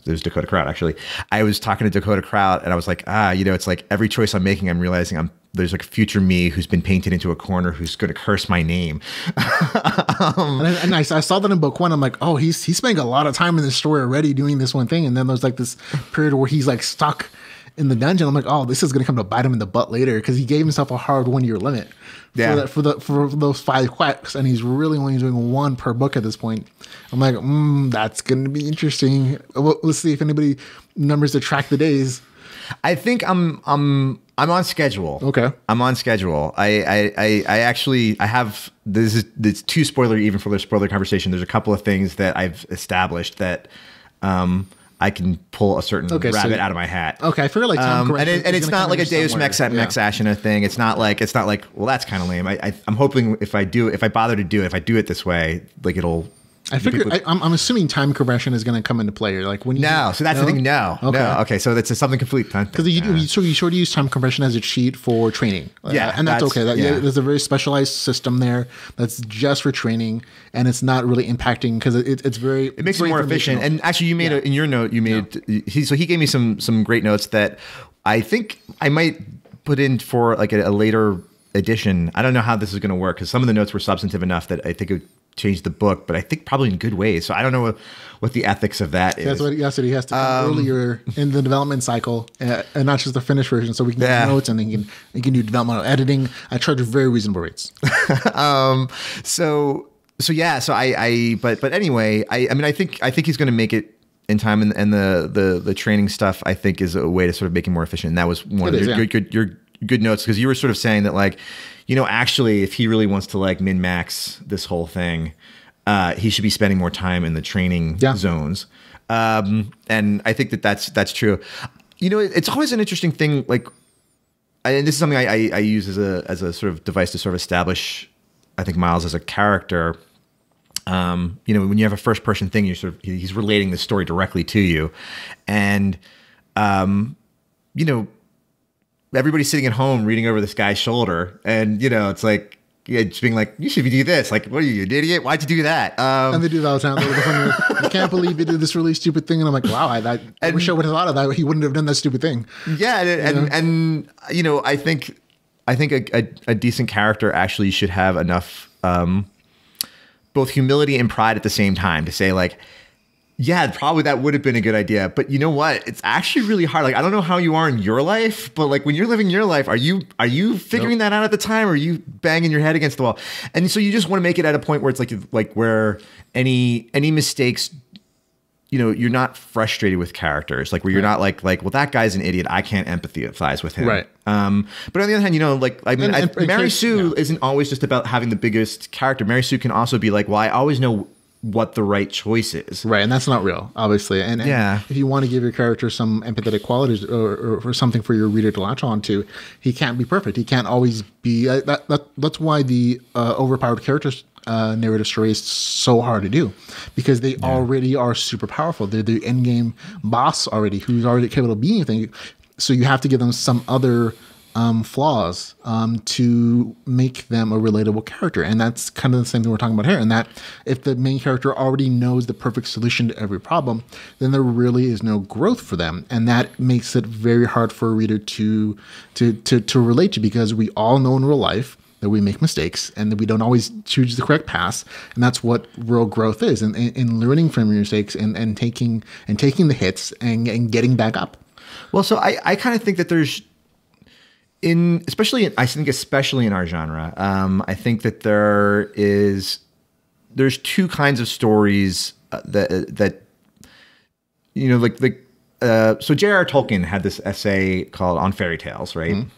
There's Dakota Kraut, actually. I was talking to Dakota Kraut, and I was like, it's like every choice I'm making, I'm realizing there's like a future me who's been painted into a corner who's going to curse my name. And I saw that in book one. I'm like, oh, he's spending a lot of time in this story already doing this one thing. And then there's like this period where he's like stuck in the dungeon. I'm like, oh, this is going to come to bite him in the butt later, because he gave himself a hard 1 year limit for those 5 quests, and he's really only doing 1 per book at this point. I'm like, that's going to be interesting. Let's see if anybody numbers to track the days. I think I'm on schedule. Okay, I'm on schedule. I actually have it's too spoiler even for the spoiler conversation. There's a couple of things that I've established that I can pull a certain rabbit out of my hat. Okay, I figure like time correction and it's not like a Deus Ex Machina thing. It's not like well, that's kind of lame. I'm hoping if I bother to do it, if I do it this way, like it'll. I figure I'm assuming time compression is going to come into play. Like when so that's the thing. Okay, so that's something completely because you sort of use time compression as a cheat for training. And that's okay. There's a very specialized system there that's just for training, and it's not really impacting because it makes it more efficient. And actually, you made in your note he gave me some great notes that I think I might put in for like a later edition. I don't know how this is going to work because some of the notes were substantive enough that I think it change the book, but I think probably in good ways. So I don't know what the ethics of that is. That's what he has to come earlier in the development cycle, and not just the finished version. So we can get notes, and then you can do developmental editing. I charge very reasonable rates. But anyway, I mean, I think he's going to make it in time, and the training stuff I think is a way to sort of make it more efficient. And that was one of your good notes because you were sort of saying that like, actually, if he really wants to like min-max this whole thing, he should be spending more time in the training zones. And I think that's true. It's always an interesting thing. Like, and this is something I use as a sort of device to sort of establish, I think, Miles as a character. When you have a first person thing, he's relating the story directly to you, and everybody's sitting at home reading over this guy's shoulder, and it's like just being like, you should do this. Like, what are you, an idiot? Why'd you do that? And they do that all the time. I can't believe you did this really stupid thing. And I'm like, wow, I wish I would have thought of that. He wouldn't have done that stupid thing. Yeah, and I think a decent character actually should have enough both humility and pride at the same time to say like, yeah, probably that would have been a good idea. But you know what? It's actually really hard. Like, I don't know how you are in your life, but like when you're living your life, are you figuring that out at the time, or are you banging your head against the wall? And so you just want to make it at a point where it's like where any mistakes, you're not frustrated with characters, like where you're not like, well, that guy's an idiot, I can't empathize with him. Right. But on the other hand, Mary Sue isn't always just about having the biggest character. Mary Sue can also be like, well, I always know what the right choice is. Right, and that's not real, obviously. And if you want to give your character some empathetic qualities or something for your reader to latch on to, he can't be perfect. He can't always be... that's why the overpowered characters narrative story is so hard to do, because they already are super powerful. They're the endgame boss already, who's already capable of being anything. So you have to give them some other... flaws to make them a relatable character. And that's kind of the same thing we're talking about here, and that if the main character already knows the perfect solution to every problem, then there really is no growth for them. And that makes it very hard for a reader to relate to, because we all know in real life that we make mistakes and that we don't always choose the correct path. And that's what real growth is, in learning from your mistakes and taking the hits and getting back up. Well, so I kind of think that there's, especially in our genre, I think that there's two kinds of stories that so J.R.R. Tolkien had this essay called On Fairy Tales, right? Mm-hmm.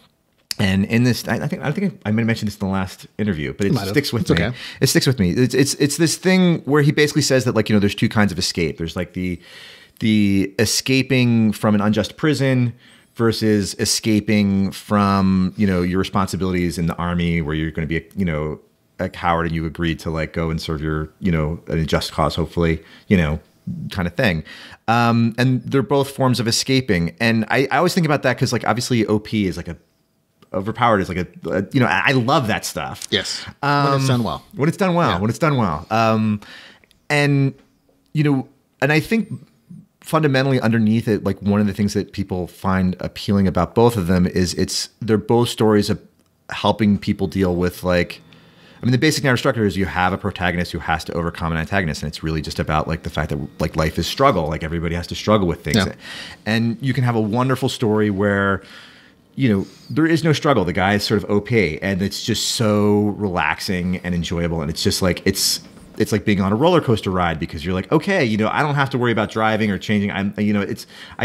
And in this, I think I might have mentioned this in the last interview, but it sticks with me. Okay. It sticks with me. It's this thing where he basically says that there's two kinds of escape. There's like the escaping from an unjust prison versus escaping from, your responsibilities in the army, where you're going to be a coward and you agreed to go and serve your, an just cause, hopefully, kind of thing. And they're both forms of escaping. And I always think about that because obviously OP is overpowered is I love that stuff. Yes. When it's done well. When it's done well. And I think fundamentally underneath it, one of the things that people find appealing about both of them is they're both stories of helping people deal with the basic narrative structure is you have a protagonist who has to overcome an antagonist, and it's really just about the fact that life is struggle, everybody has to struggle with things. Yeah. And you can have a wonderful story where there is no struggle. The guy is sort of OP, and it's just so relaxing and enjoyable, and it's just it's like being on a roller coaster ride, because you're okay, I don't have to worry about driving or changing. I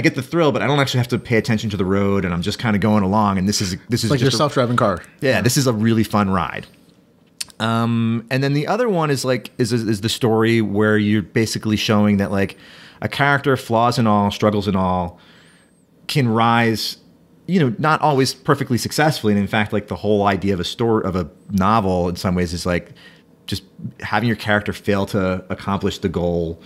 get the thrill, but I don't actually have to pay attention to the road, and I'm just kind of going along. And this is like your self-driving car. Yeah, this is a really fun ride. And then the other one is the story where you're basically showing that a character, flaws and all, struggles and all, can rise, not always perfectly successfully. And in fact, like the whole idea of a novel in some ways is like just having your character fail to accomplish the goal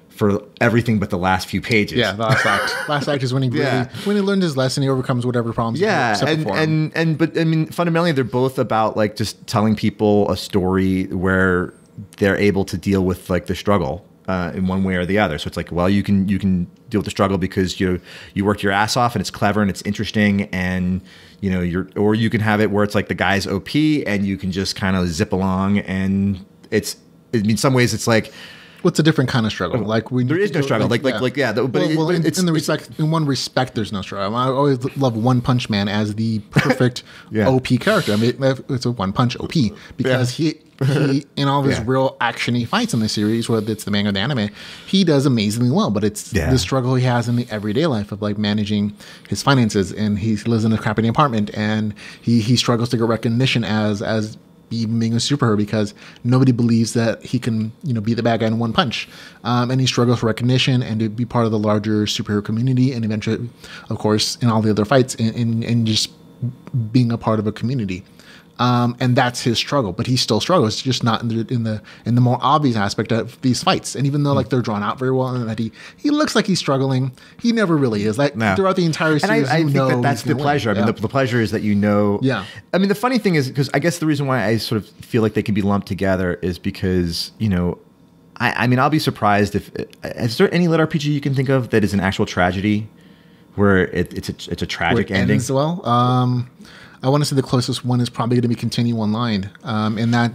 for everything but the last few pages. Yeah, the last act. Last act is when he learned his lesson. He overcomes whatever problems. Yeah, but I mean, fundamentally, they're both about like just telling people a story where they're able to deal with like the struggle in one way or the other. So it's like, well, you can deal with the struggle because you worked your ass off and it's clever and it's interesting, and or you can have it where it's like the guy's OP and you can just kind of zip along, and in some ways it's like, what's a different kind of struggle? Like there is no struggle. In one respect, there's no struggle. I always love One Punch Man as the perfect OP character. I mean, it's a one punch OP because he in all of his real action-y fights in the series, whether it's the manga or the anime, he does amazingly well. But it's the struggle he has in the everyday life of like managing his finances, and he lives in a crappy apartment, and he struggles to get recognition as being a superhero because nobody believes that he can, be the bad guy in one punch. And he struggles for recognition and to be part of the larger superhero community, and eventually, of course, in all the other fights, in just being a part of a community. And that's his struggle, but he still struggles. It's just not in the more obvious aspect of these fights. And even though like they're drawn out very well, and that he looks like he's struggling, he never really is. Like throughout the entire series, and I think that's the pleasure. Win. I mean, the pleasure is that Yeah. I mean, the funny thing is, because I guess the reason why I sort of feel like they can be lumped together is because I mean, I'll be surprised if is there any lit RPG you can think of that is an actual tragedy where it's a tragic ending as well. I want to say the closest one is probably going to be Continue Online, and that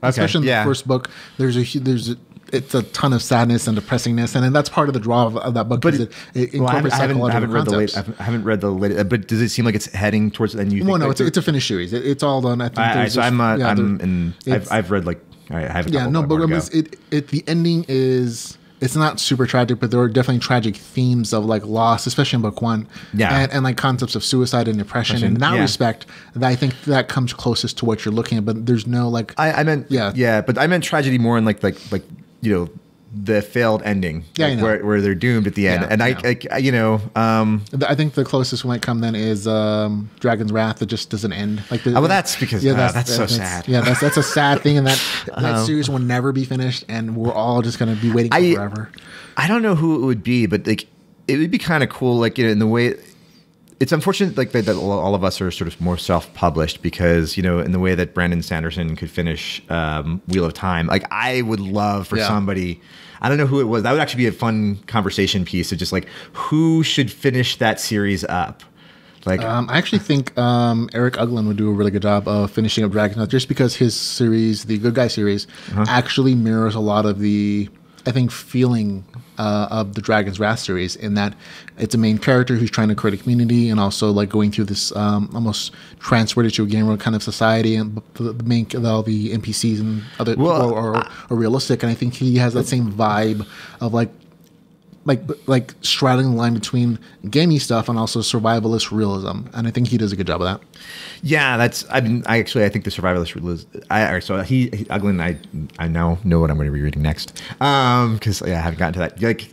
especially in the first book, it's a ton of sadness and depressingness, and that's part of the draw of that book. But it incorporates psychological concepts. I haven't read the latest, but does it seem like it's heading towards? And you? Well, no, it's a finished series. It's all done. I think. I've read like I have. The ending is. It's not super tragic, but there are definitely tragic themes of like loss, especially in book one. Yeah. And like concepts of suicide and depression. And in that respect, I think that comes closest to what you're looking at, but there's no like. But I meant tragedy more in like the failed ending, where they're doomed at the end. And I think the closest might come then is Dragon's Wrath that just doesn't end. Like that's because that's so sad. Yeah, that's a sad thing, and that series will never be finished, and we're all just going to be waiting forever. I don't know who it would be, but like it would be kind of cool, like in the way. It's unfortunate, like that all of us are sort of more self-published because in the way that Brandon Sanderson could finish Wheel of Time. Like I would love for somebody. I don't know who it was. That would actually be a fun conversation piece of just like who should finish that series up. Like I actually think Eric Uglin would do a really good job of finishing up Dragon's Wrath, just because his series, the Good Guy series, actually mirrors a lot of the feeling of the Dragon's Wrath series, in that it's a main character who's trying to create a community and also like going through this almost transferred it to a game world kind of society, and all the NPCs and other people are realistic, and I think he has that same vibe of like straddling the line between gamey stuff and also survivalist realism, and I think he does a good job of that. Yeah, I think the survivalist realism. Uglin, I now know what I'm going to be reading next, because I haven't gotten to that. Like,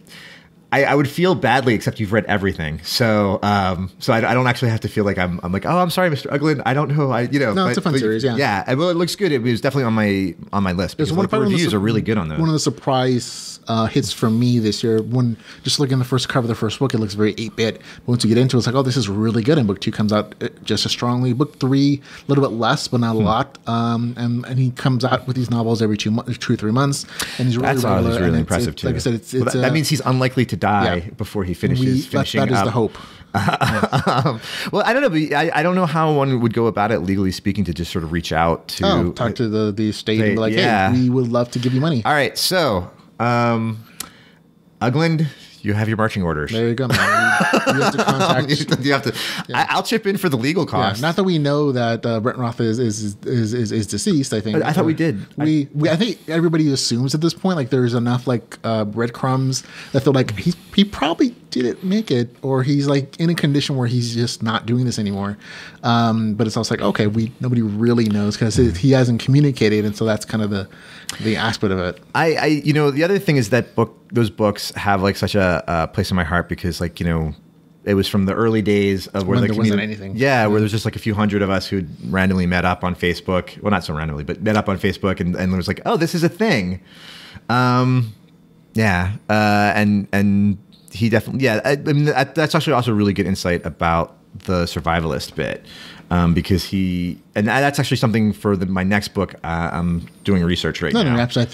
I would feel badly, except you've read everything, so I don't actually have to feel like I'm like, oh, I'm sorry, Mr. Uglin, I don't know, No, it's a fun series, yeah. Yeah, well, it looks good. It was definitely on my list because the reviews are really good on those. One of the surprise hits for me this year, when just looking at the first cover of the first book, it looks very 8-bit. But once you get into it, it's like, oh, this is really good. And book 2 comes out just as strongly. Book 3, a little bit less, but not a lot. And he comes out with these novels every 2 or 3 months. And he's really regular. That's really impressive too. Like I said, that means he's unlikely to die before he finishes finishing that is the hope. Well, I don't know. But I don't know how one would go about it, legally speaking, to just sort of reach out to talk to the state and be like, hey, we would love to give you money. All right, so Uglin, you have your marching orders. There you go, man. You have to contact. You have to. Yeah. I'll chip in for the legal costs. Yeah, not that we know that Brent Roth is deceased. I think. I thought we did. I think everybody assumes at this point, like there's enough like breadcrumbs that they're like he probably didn't make it, or he's like in a condition where he's just not doing this anymore. But it's also like, okay, nobody really knows because he hasn't communicated, and so that's kind of the aspect of it. The other thing is that book those books have like such a place in my heart because like, you know, it was from the early days of where When there wasn't anything. Yeah, where there's just like a few hundred of us who randomly met up on Facebook. Well, not so randomly, but met up on Facebook and it was like, oh, this is a thing. And he definitely, I mean, that's actually also really good insight about the survivalist bit. Because and that's actually something for my next book. I'm doing research right now. No, actually,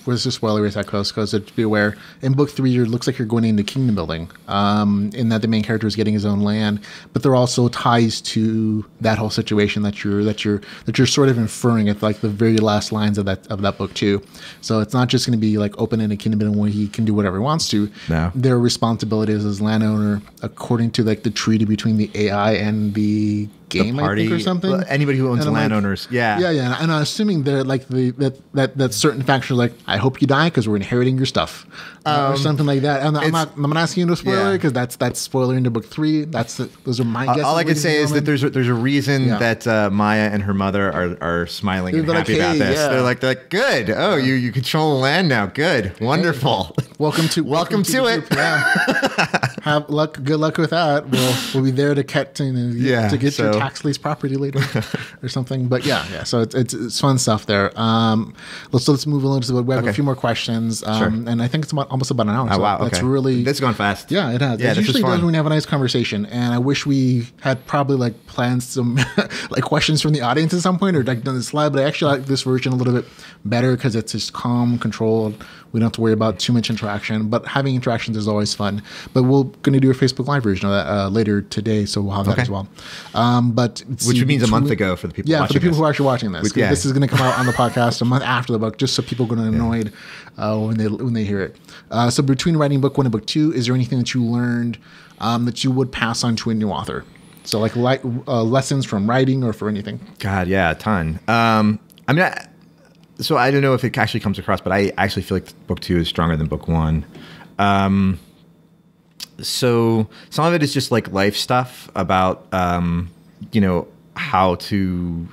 where's the spoiler with that close? Because to be aware, in book 3, it looks like you're going into kingdom building. In that the main character is getting his own land, but there are also ties to that whole situation that you're sort of inferring at like the very last lines of that book too. So it's not just going to be like open ended kingdom building where he can do whatever he wants to. No. Their responsibilities as landowner, according to like the treaty between the AI and the game, party, I think, or something. Well, anybody who owns landowners, like, yeah. And I'm assuming they're like that certain faction, like, I hope you die because we're inheriting your stuff, or something like that. And I'm not asking you to spoil it because that's spoiler into book 3. Those are my guesses. All I can say is that there's a reason that Maya and her mother are smiling and happy about this. Yeah. They're like good. Oh, you control the land now. Good, wonderful. Welcome to it. Yeah. Good luck with that. We'll be there to get your tax lease property later or something. But yeah. So it's fun stuff there. Let's move along to we have a few more questions. Sure. And I think it's almost about an hour. Oh, wow. That's really, this has gone fast. Yeah, it has. Yeah, it usually does when we have a nice conversation. And I wish we had probably like planned some like questions from the audience at some point or like done the slide. But I actually like this version a little bit better because it's just calm, controlled. We don't have to worry about too much interaction, but having interactions is always fun. But we're going to do a Facebook Live version of that later today, so we'll have that as well. Which means a month ago for the people watching for the people who are actually watching this. Yeah. This is going to come out on the podcast a month after the book, just so people are going to be annoyed when they hear it. So between writing book 1 and book 2, is there anything that you learned that you would pass on to a new author? So like lessons from writing or for anything? God, yeah, a ton. So I don't know if it actually comes across, but I actually feel like book 2 is stronger than book 1. So some of it is just like life stuff about, how to,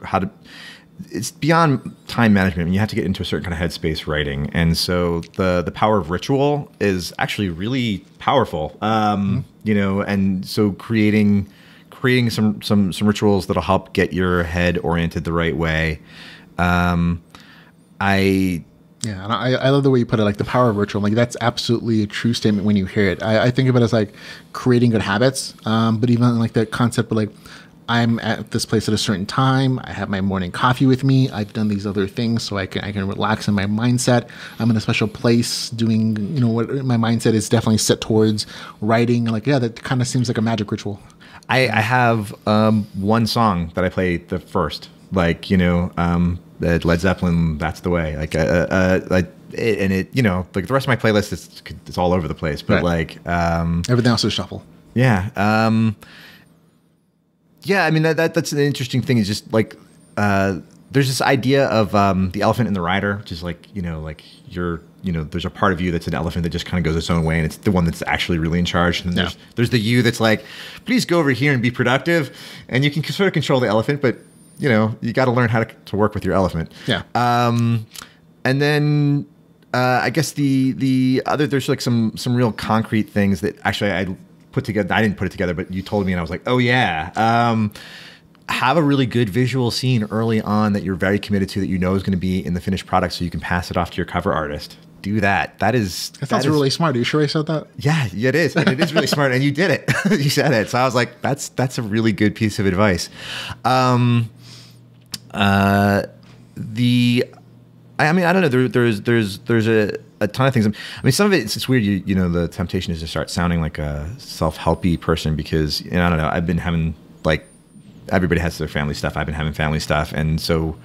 it's beyond time management. I mean, you have to get into a certain kind of headspace writing. And so the power of ritual is actually really powerful. And so creating some rituals that'll help get your head oriented the right way. I love the way you put it, like the power of ritual. Like that's absolutely a true statement when you hear it. I think of it as like creating good habits, but even like the concept of like, I'm at this place at a certain time. I have my morning coffee with me. I've done these other things so I can relax in my mindset. I'm in a special place doing, what my mindset is definitely set towards writing. Like, yeah, that kind of seems like a magic ritual. I have one song that I play the first, like, that Led Zeppelin, That's the Way. Like, like the rest of my playlist it's all over the place. But like everything else is shuffle. Yeah. Yeah. I mean that's an interesting thing. Is just like there's this idea of the elephant and the rider, which is like there's a part of you that's an elephant that just kind of goes its own way, and it's the one that's actually really in charge. And then there's the you that's like, please go over here and be productive, and you can sort of control the elephant, but you got to learn how to work with your elephant. Yeah. And then I guess the other, there's like some real concrete things that actually I put together. I didn't put it together, but you told me and I was like, oh yeah. Have a really good visual scene early on that you're very committed to, that is going to be in the finished product, so you can pass it off to your cover artist. Do that. That sounds really smart. Are you sure I said that? Yeah, it is. And it is really smart. And you did it. You said it. So I was like, that's a really good piece of advice. I don't know. There's a ton of things. I mean, some of it's weird. The temptation is to start sounding like a self-helpy person because, I don't know. I've been having like, everybody has their family stuff. I've been having family stuff. And so,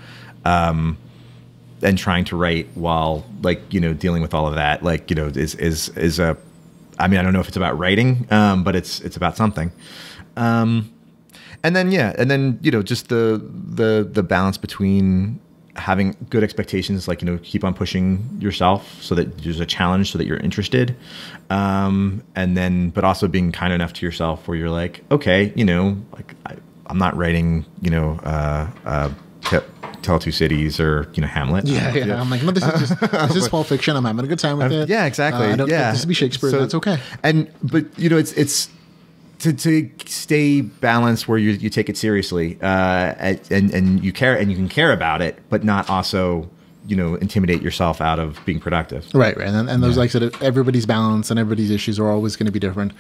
and trying to write while like, dealing with all of that, like, is a, I mean, I don't know if it's about writing, but it's about something. And then, just the balance between having good expectations, like, keep on pushing yourself so that there's a challenge so that you're interested. And then, but also being kind enough to yourself where you're like, okay, like I'm not writing, Tell Two Cities or Hamlet. Yeah. I'm like, no, this is Pulp Fiction. I'm having a good time with it. Yeah, exactly. I don't expect this to be Shakespeare. So, that's okay. But it's to stay balanced where you take it seriously, and you care and you can care about it, but not also intimidate yourself out of being productive. Right. And those, like I said, everybody's balance and everybody's issues are always going to be different.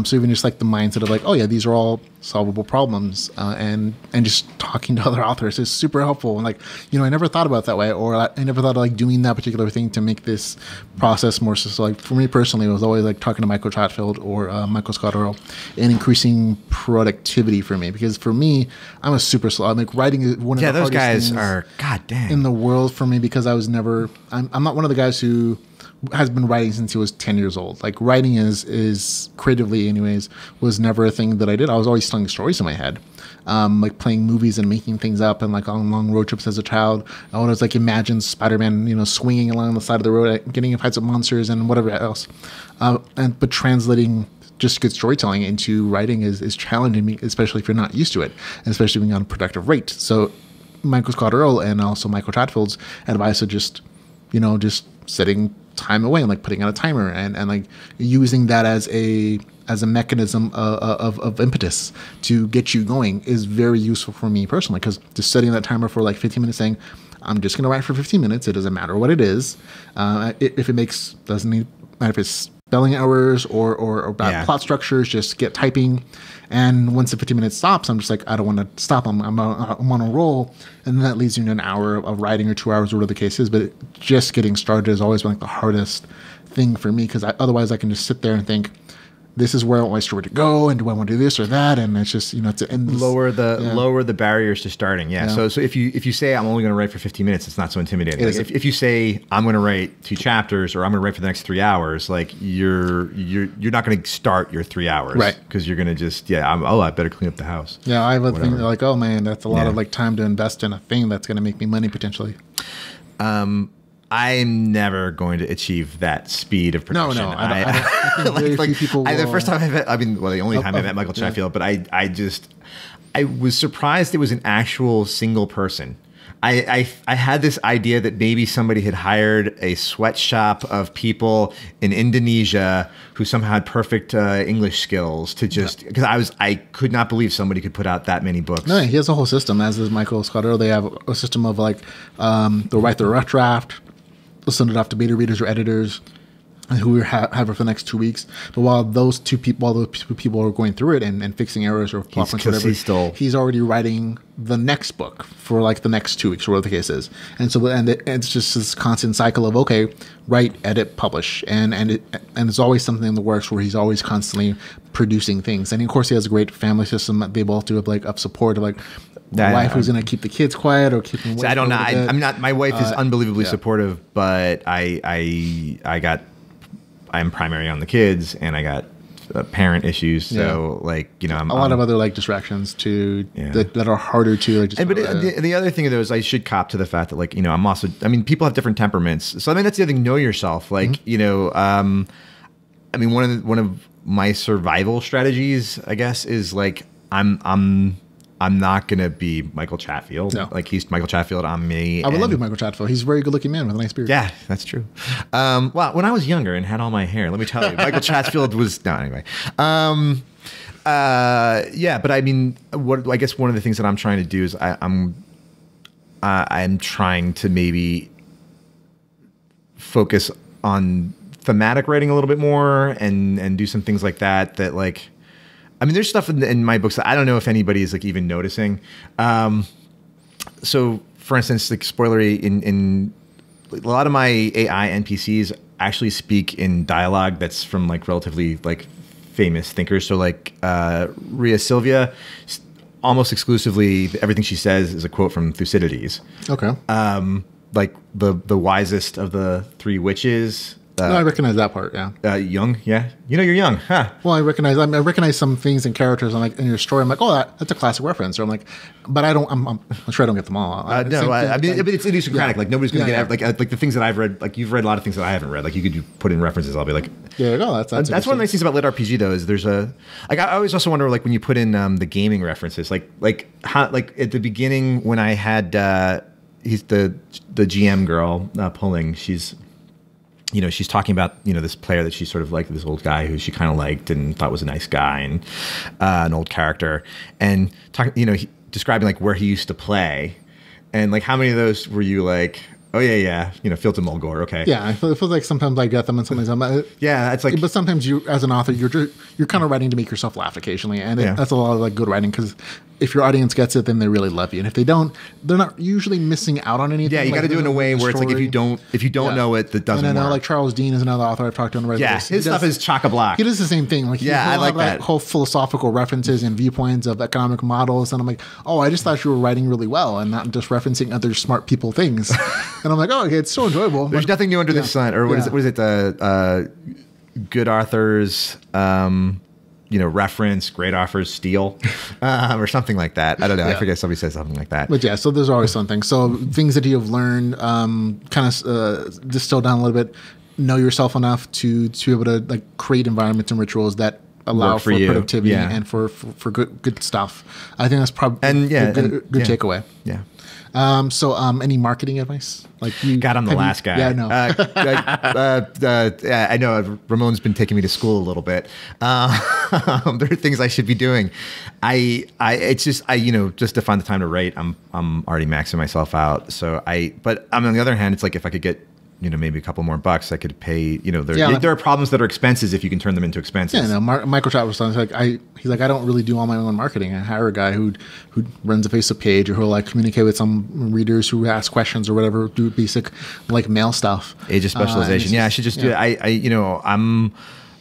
So even just like the mindset of like, oh yeah, these are all solvable problems, and just talking to other authors is super helpful. And like, I never thought about it that way, or I never thought of like doing that particular thing to make this process more. So like for me personally, it was always like talking to Michael Chatfield or Michael Scott Earl and increasing productivity for me, because for me, I'm a super slow. I'm like writing is one of the those hardest guys are goddamn in the world for me, because I was never. I'm not one of the guys who has been writing since he was 10 years old. Like writing is creatively anyways was never a thing that I did. I was always telling stories in my head, like playing movies and making things up, and like on long road trips as a child. I would always like imagine Spider-Man, swinging along the side of the road, getting in fights with monsters and whatever else. But translating just good storytelling into writing is challenging me, especially if you're not used to it, and especially when you're on a productive rate. So Michael Scott Earl and also Michael Chatfield's advice of just setting time away and like putting out a timer and like using that as a mechanism of impetus to get you going is very useful for me personally, because just setting that timer for like 15 minutes, saying I'm just going to write for 15 minutes. It doesn't matter what it is. If it doesn't matter if it's spelling errors or bad plot structures, just get typing. And once the 15 minutes stops, I'm just like, I don't want to stop. I'm on a roll. And then that leads you to an hour of writing or 2 hours, or whatever the case is. But just getting started has always been like the hardest thing for me, because otherwise I can just sit there and think, this is where I want my story to go, and do I want to do this or that? And it's just, it's endless. Lower the barriers to starting. Yeah. So if you say I'm only going to write for 15 minutes, it's not so intimidating. Like if you say I'm going to write 2 chapters, or I'm going to write for the next 3 hours, like you're not going to start your 3 hours, right? Because you're going to just I better clean up the house. Yeah, I have a thing like, oh man, that's a lot of like time to invest in a thing that's going to make me money potentially. I'm never going to achieve that speed of production. No, I think very few people will. The first time the only time I met Michael Chatfield, but I was surprised it was an actual single person. I had this idea that maybe somebody had hired a sweatshop of people in Indonesia who somehow had perfect English skills to just, because I could not believe somebody could put out that many books. No, he has a whole system, as is Michael Scott Earl. They have a system of like they'll write the rough draft, they'll send it off to beta readers or editors who we have it for the next 2 weeks. But while those two people are going through it and fixing errors or plot points, whatever, he's already writing the next book for like the next 2 weeks, or whatever the case is. And so, it's just this constant cycle of, okay, write, edit, publish, and it's always something in the works where he's always constantly producing things. And of course, he has a great family system that they both do of support of like. The wife who's going to keep the kids quiet or keep them away. I don't know. I'm not. My wife is unbelievably supportive, but I'm primary on the kids, and I got parent issues. So I'm a lot of other like distractions too that are harder to. The other thing though is I should cop to the fact that I'm also. People have different temperaments, so that's the other thing. Know yourself. One of my survival strategies, I guess, is like I'm not going to be Michael Chatfield. No. Like, he's Michael Chatfield, I'm me. I would love to be Michael Chatfield. He's a very good-looking man with a nice beard. Yeah, that's true. Well, when I was younger and had all my hair, let me tell you, Michael Chatfield was... No, anyway. But I guess one of the things that I'm trying to do is I'm trying to maybe focus on thematic writing a little bit more and do some things like that there's stuff in my books that I don't know if anybody is even noticing. So, for instance, spoilery in a lot of my AI NPCs actually speak in dialogue that's from relatively famous thinkers. So, Rhea Silvia, almost exclusively everything she says is a quote from Thucydides. Okay. The wisest of the 3 witches. No, I recognize that part. Yeah. Young. Yeah. You're young, huh? Well, I recognize some things and characters. I'm in your story. I'm like, oh, that's a classic reference. Or I'm like, but I don't. I'm sure I don't get them all. It's idiosyncratic. Yeah. Nobody's going to get the things that I've read. You've read a lot of things that I haven't read. You could put in references. I'll be like, yeah, no, that's one of the nice things about LitRPG though is there's I always also wonder when you put in the gaming references, how at the beginning when I had he's the GM girl pulling. She's talking about, this player that she sort of liked, this old guy who she kind of liked and thought was a nice guy and an old character, and talking, describing like where he used to play, and like how many of those were you like, oh yeah, Fields of Mulgore, okay. Yeah, it feels like sometimes I get them and sometimes yeah, it's like, but sometimes you, as an author, you're kind of writing to make yourself laugh occasionally, and that's a lot of like good writing, because if your audience gets it, then they really love you, and if they don't, they're not usually missing out on anything. Yeah, you got to do it in a way where it's like if you don't know it, that doesn't and I know work. Like Charles Dean is another author I've talked to on the Yeah, his stuff is chock-a-block. He does the same thing. Like I like that whole philosophical references and viewpoints of economic models, and I'm like, oh, I just thought you were writing really well and not just referencing other smart people things. And I'm like, oh, okay, it's so enjoyable. There's nothing new under the sun, or what is it? Good authors, reference, great authors steal, or something like that. I don't know. I forget, somebody says something like that. But yeah, so there's always something. So things that you have learned, kind of distill down a little bit. Know yourself enough to be able to like create environments and rituals that allow for productivity and for good stuff. I think that's probably a good takeaway. Yeah. So any marketing advice? Like you God, I'm the last guy. Yeah, I know. I know Ramon's been taking me to school a little bit. There are things I should be doing. It's just just to find the time to write, I'm already maxing myself out. But on the other hand, it's like if I could get maybe a couple more bucks, I could pay. There are problems that are expenses if you can turn them into expenses. Yeah, no. Michael Trout was he's like, I don't really do all my own marketing. I hire a guy who runs a Facebook page, or who'll like communicate with some readers who ask questions or whatever, do basic like mail stuff. Age of specialization. I should just do it.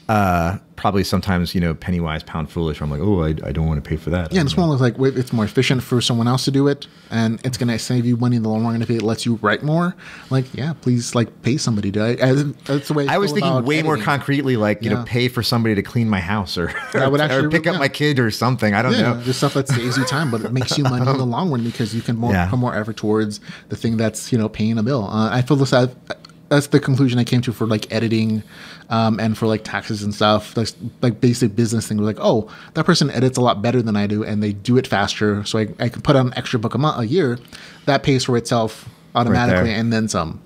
I'm probably sometimes penny wise pound foolish. I'm like, oh, I don't want to pay for that. Yeah, and it's more like it's more efficient for someone else to do it, and it's gonna save you money in the long run if it lets you write more. Like, yeah, please like pay somebody to. That's the way I was thinking way more concretely, like pay for somebody to clean my house or pick up my kid or something. I don't know. Just stuff that saves you time, but it makes you money in the long run because you can put more effort towards the thing that's paying a bill. I feel this. That's the conclusion I came to for like editing, and for like taxes and stuff. That's like basic business things. Like, oh, that person edits a lot better than I do, and they do it faster. So I can put out an extra book a year. That pays for itself automatically, and then some.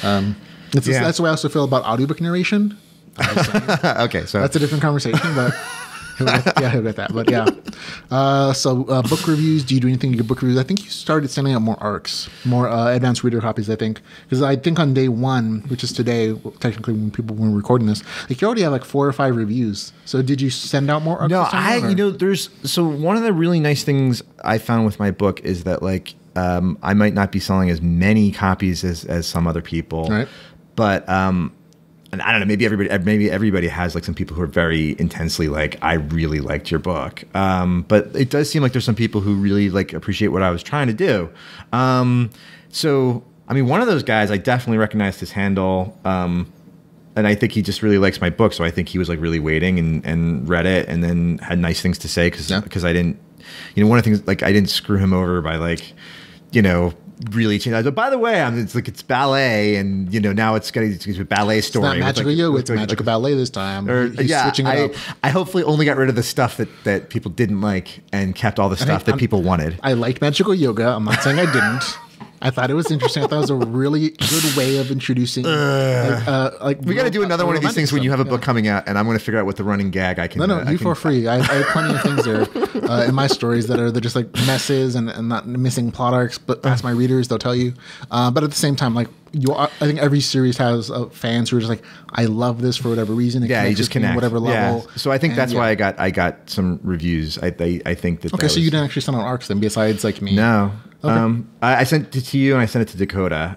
That's the way I also feel about audiobook narration. Okay, so that's a different conversation, but. He'll get that. But yeah. So book reviews. Do you do anything to get book reviews? I think you started sending out more ARCs, more advanced reader copies, I think. Because I think on day one, which is today, technically when we're recording this, like you already have like 4 or 5 reviews. So did you send out more ARCs? No, one of the really nice things I found with my book is that like I might not be selling as many copies as some other people. Right. But and I don't know, maybe everybody has like some people who are very intensely like, I really liked your book. But it does seem like there's some people who really like appreciate what I was trying to do. So, I mean, one of those guys, I definitely recognized his handle. And I think he just really likes my book. So I think he was like really waiting and read it and then had nice things to say because I didn't, one of the things, like I didn't screw him over by like, really change. But by the way, it's ballet, and now it's a ballet story. It's not magical yoga; it's magical ballet this time. Switching it up. I hopefully only got rid of the stuff that people didn't like and kept all the stuff that people wanted. I liked magical yoga. I'm not saying I didn't. I thought it was interesting. I thought it was a really good way of introducing. We got to do another one of these things when you have a book coming out, and I'm going to figure out what the running gag I can. No, you for free. I have plenty of things there in my stories they're just like messes and not missing plot arcs. But ask my readers; they'll tell you. But at the same time, like I think every series has fans who are just like, I love this for whatever reason. You just connect whatever level. Yeah. So I think that's why I got some reviews. I think that. Okay, so you didn't actually send out arcs then, besides like me. No. Okay. I sent it to you and I sent it to Dakota,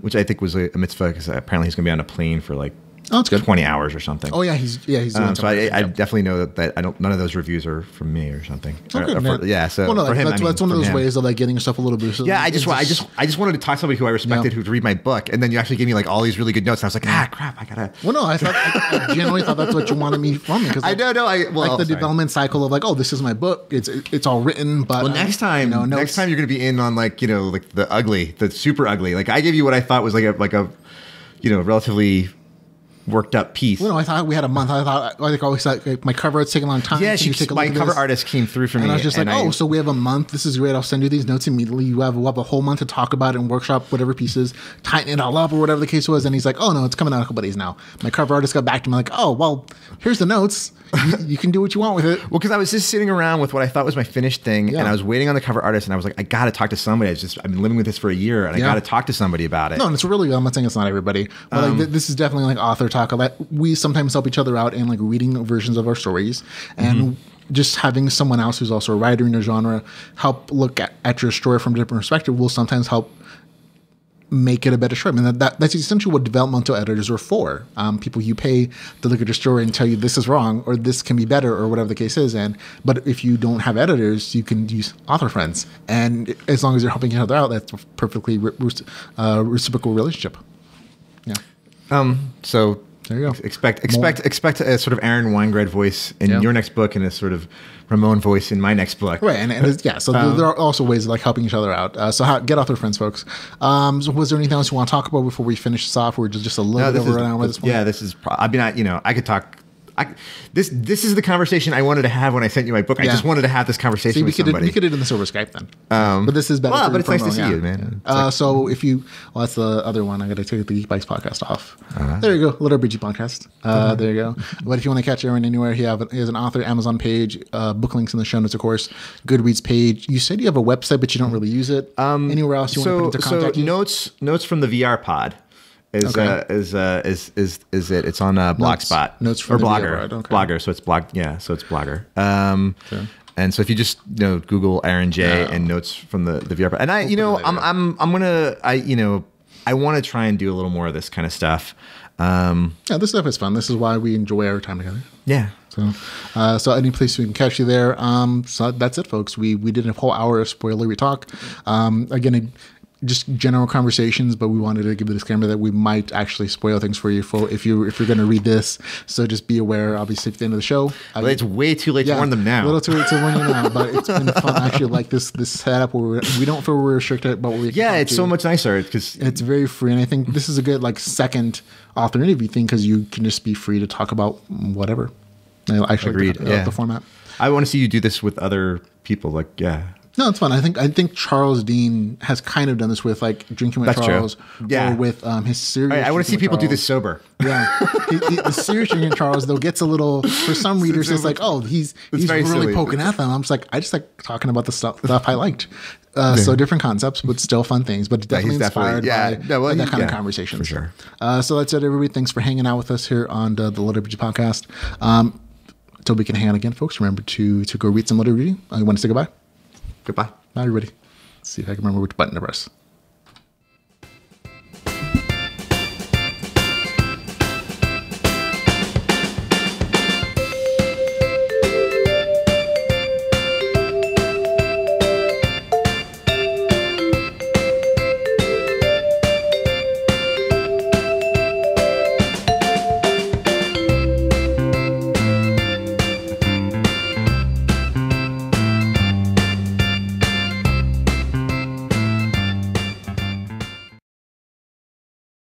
which I think was a mitzvah because apparently he's going to be on a plane for like that's good. 20 hours or something. Oh yeah, he's doing so I definitely know that none of those reviews are from me or something. Oh, good, man. So for him, that's one of those ways of like getting yourself a little boost. Yeah, I just wanted to talk to somebody who I respected who would read my book, and then you actually gave me like all these really good notes. And I was like, crap, I gotta. Well, no, I genuinely thought that's what you wanted me from me because like, the development cycle of like, oh, this is my book. It's all written, but next time you're gonna be in on like like the super ugly. Like I gave you what I thought was like a relatively worked up piece. Well, no, I thought we had a month. I think always like my cover art's taking a long time. Yeah, my cover artist came through for me. And I was just like, so we have a month. This is great. I'll send you these notes immediately. We'll have a whole month to talk about it and workshop whatever pieces, tighten it all up or whatever the case was. And he's like, oh, no, it's coming out in a couple days now. My cover artist got back to me like, oh, well, here's the notes. You can do what you want with it. Well, because I was just sitting around with what I thought was my finished thing, and I was waiting on the cover artist, and I was like, I got to talk to somebody. I've been living with this for a year, and I got to talk to somebody about it. No, and it's really, I'm not saying it's not everybody, but this is definitely like author talk. We sometimes help each other out in like reading versions of our stories, and just having someone else who's also a writer in your genre help look at your story from a different perspective will sometimes help make it a better story. I mean, that's essentially what developmental editors are for. People you pay to look at your story and tell you this is wrong or this can be better or whatever the case is. But if you don't have editors, you can use author friends. And as long as you're helping each other out, that's a perfectly reciprocal relationship. Yeah. So there you go. Expect a sort of Aaron Weingard voice in your next book and a sort of Ramon voice in my next book. Right, so there are also ways of like helping each other out. So get author friends, folks. So was there anything else you want to talk about before we finish this off? We're just a little bit over an hour at this point. Yeah, this is. I could talk. This is the conversation I wanted to have when I sent you my book. I just wanted to have this conversation with somebody. We could do this over Skype then. But this is better. Well, but it's nice to see you, man. So if you, that's the other one. I got to take the Geek Bikes podcast off. There you go, LitRPG Podcast. There you go. But if you want to catch Aaron anywhere, he has an author Amazon page, book links in the show notes, of course. Goodreads page. You said you have a website, but you don't really use it. Anywhere else you want to put into contact? So notes from the VR pod. Is it? It's on Blogspot. Notes from Blogger. Blogger. So it's Blogger. And so if you just Google Aaron J and notes from the VR, and I want to try and do a little more of this kind of stuff. This stuff is fun. This is why we enjoy our time together. Yeah. So any place we can catch you there. So that's it, folks. We did a whole hour of spoilery talk. Again, just general conversations, but we wanted to give the disclaimer that we might actually spoil things for you if you're going to read this. So just be aware, obviously, at the end of the show. It's way too late to warn them now. A little too late to warn you now, but it's been fun actually like this setup where we don't feel we're restricted about what we can it's so much nicer because it's very free. And I think this is a good second author interview thing because you can just be free to talk about whatever. I actually agreed. Like the format. I want to see you do this with other people. No, it's fun. I think Charles Dean has kind of done this with drinking with Charles, or with his serious. I want to see people do this sober. Yeah, the serious drinking Charles though gets a little for some readers. It's like, oh, he's really silly. Poking at them. I'm just like, I just like talking about the stuff I liked. So different concepts, but still fun things. But definitely inspired by that kind of conversation. For sure. So that's it, everybody. Thanks for hanging out with us here on the LitRPG Podcast. Until we can hang out again, folks. Remember to go read some LitRPG. You want to say goodbye? Goodbye. Bye, everybody. Let's see if I can remember which button to press.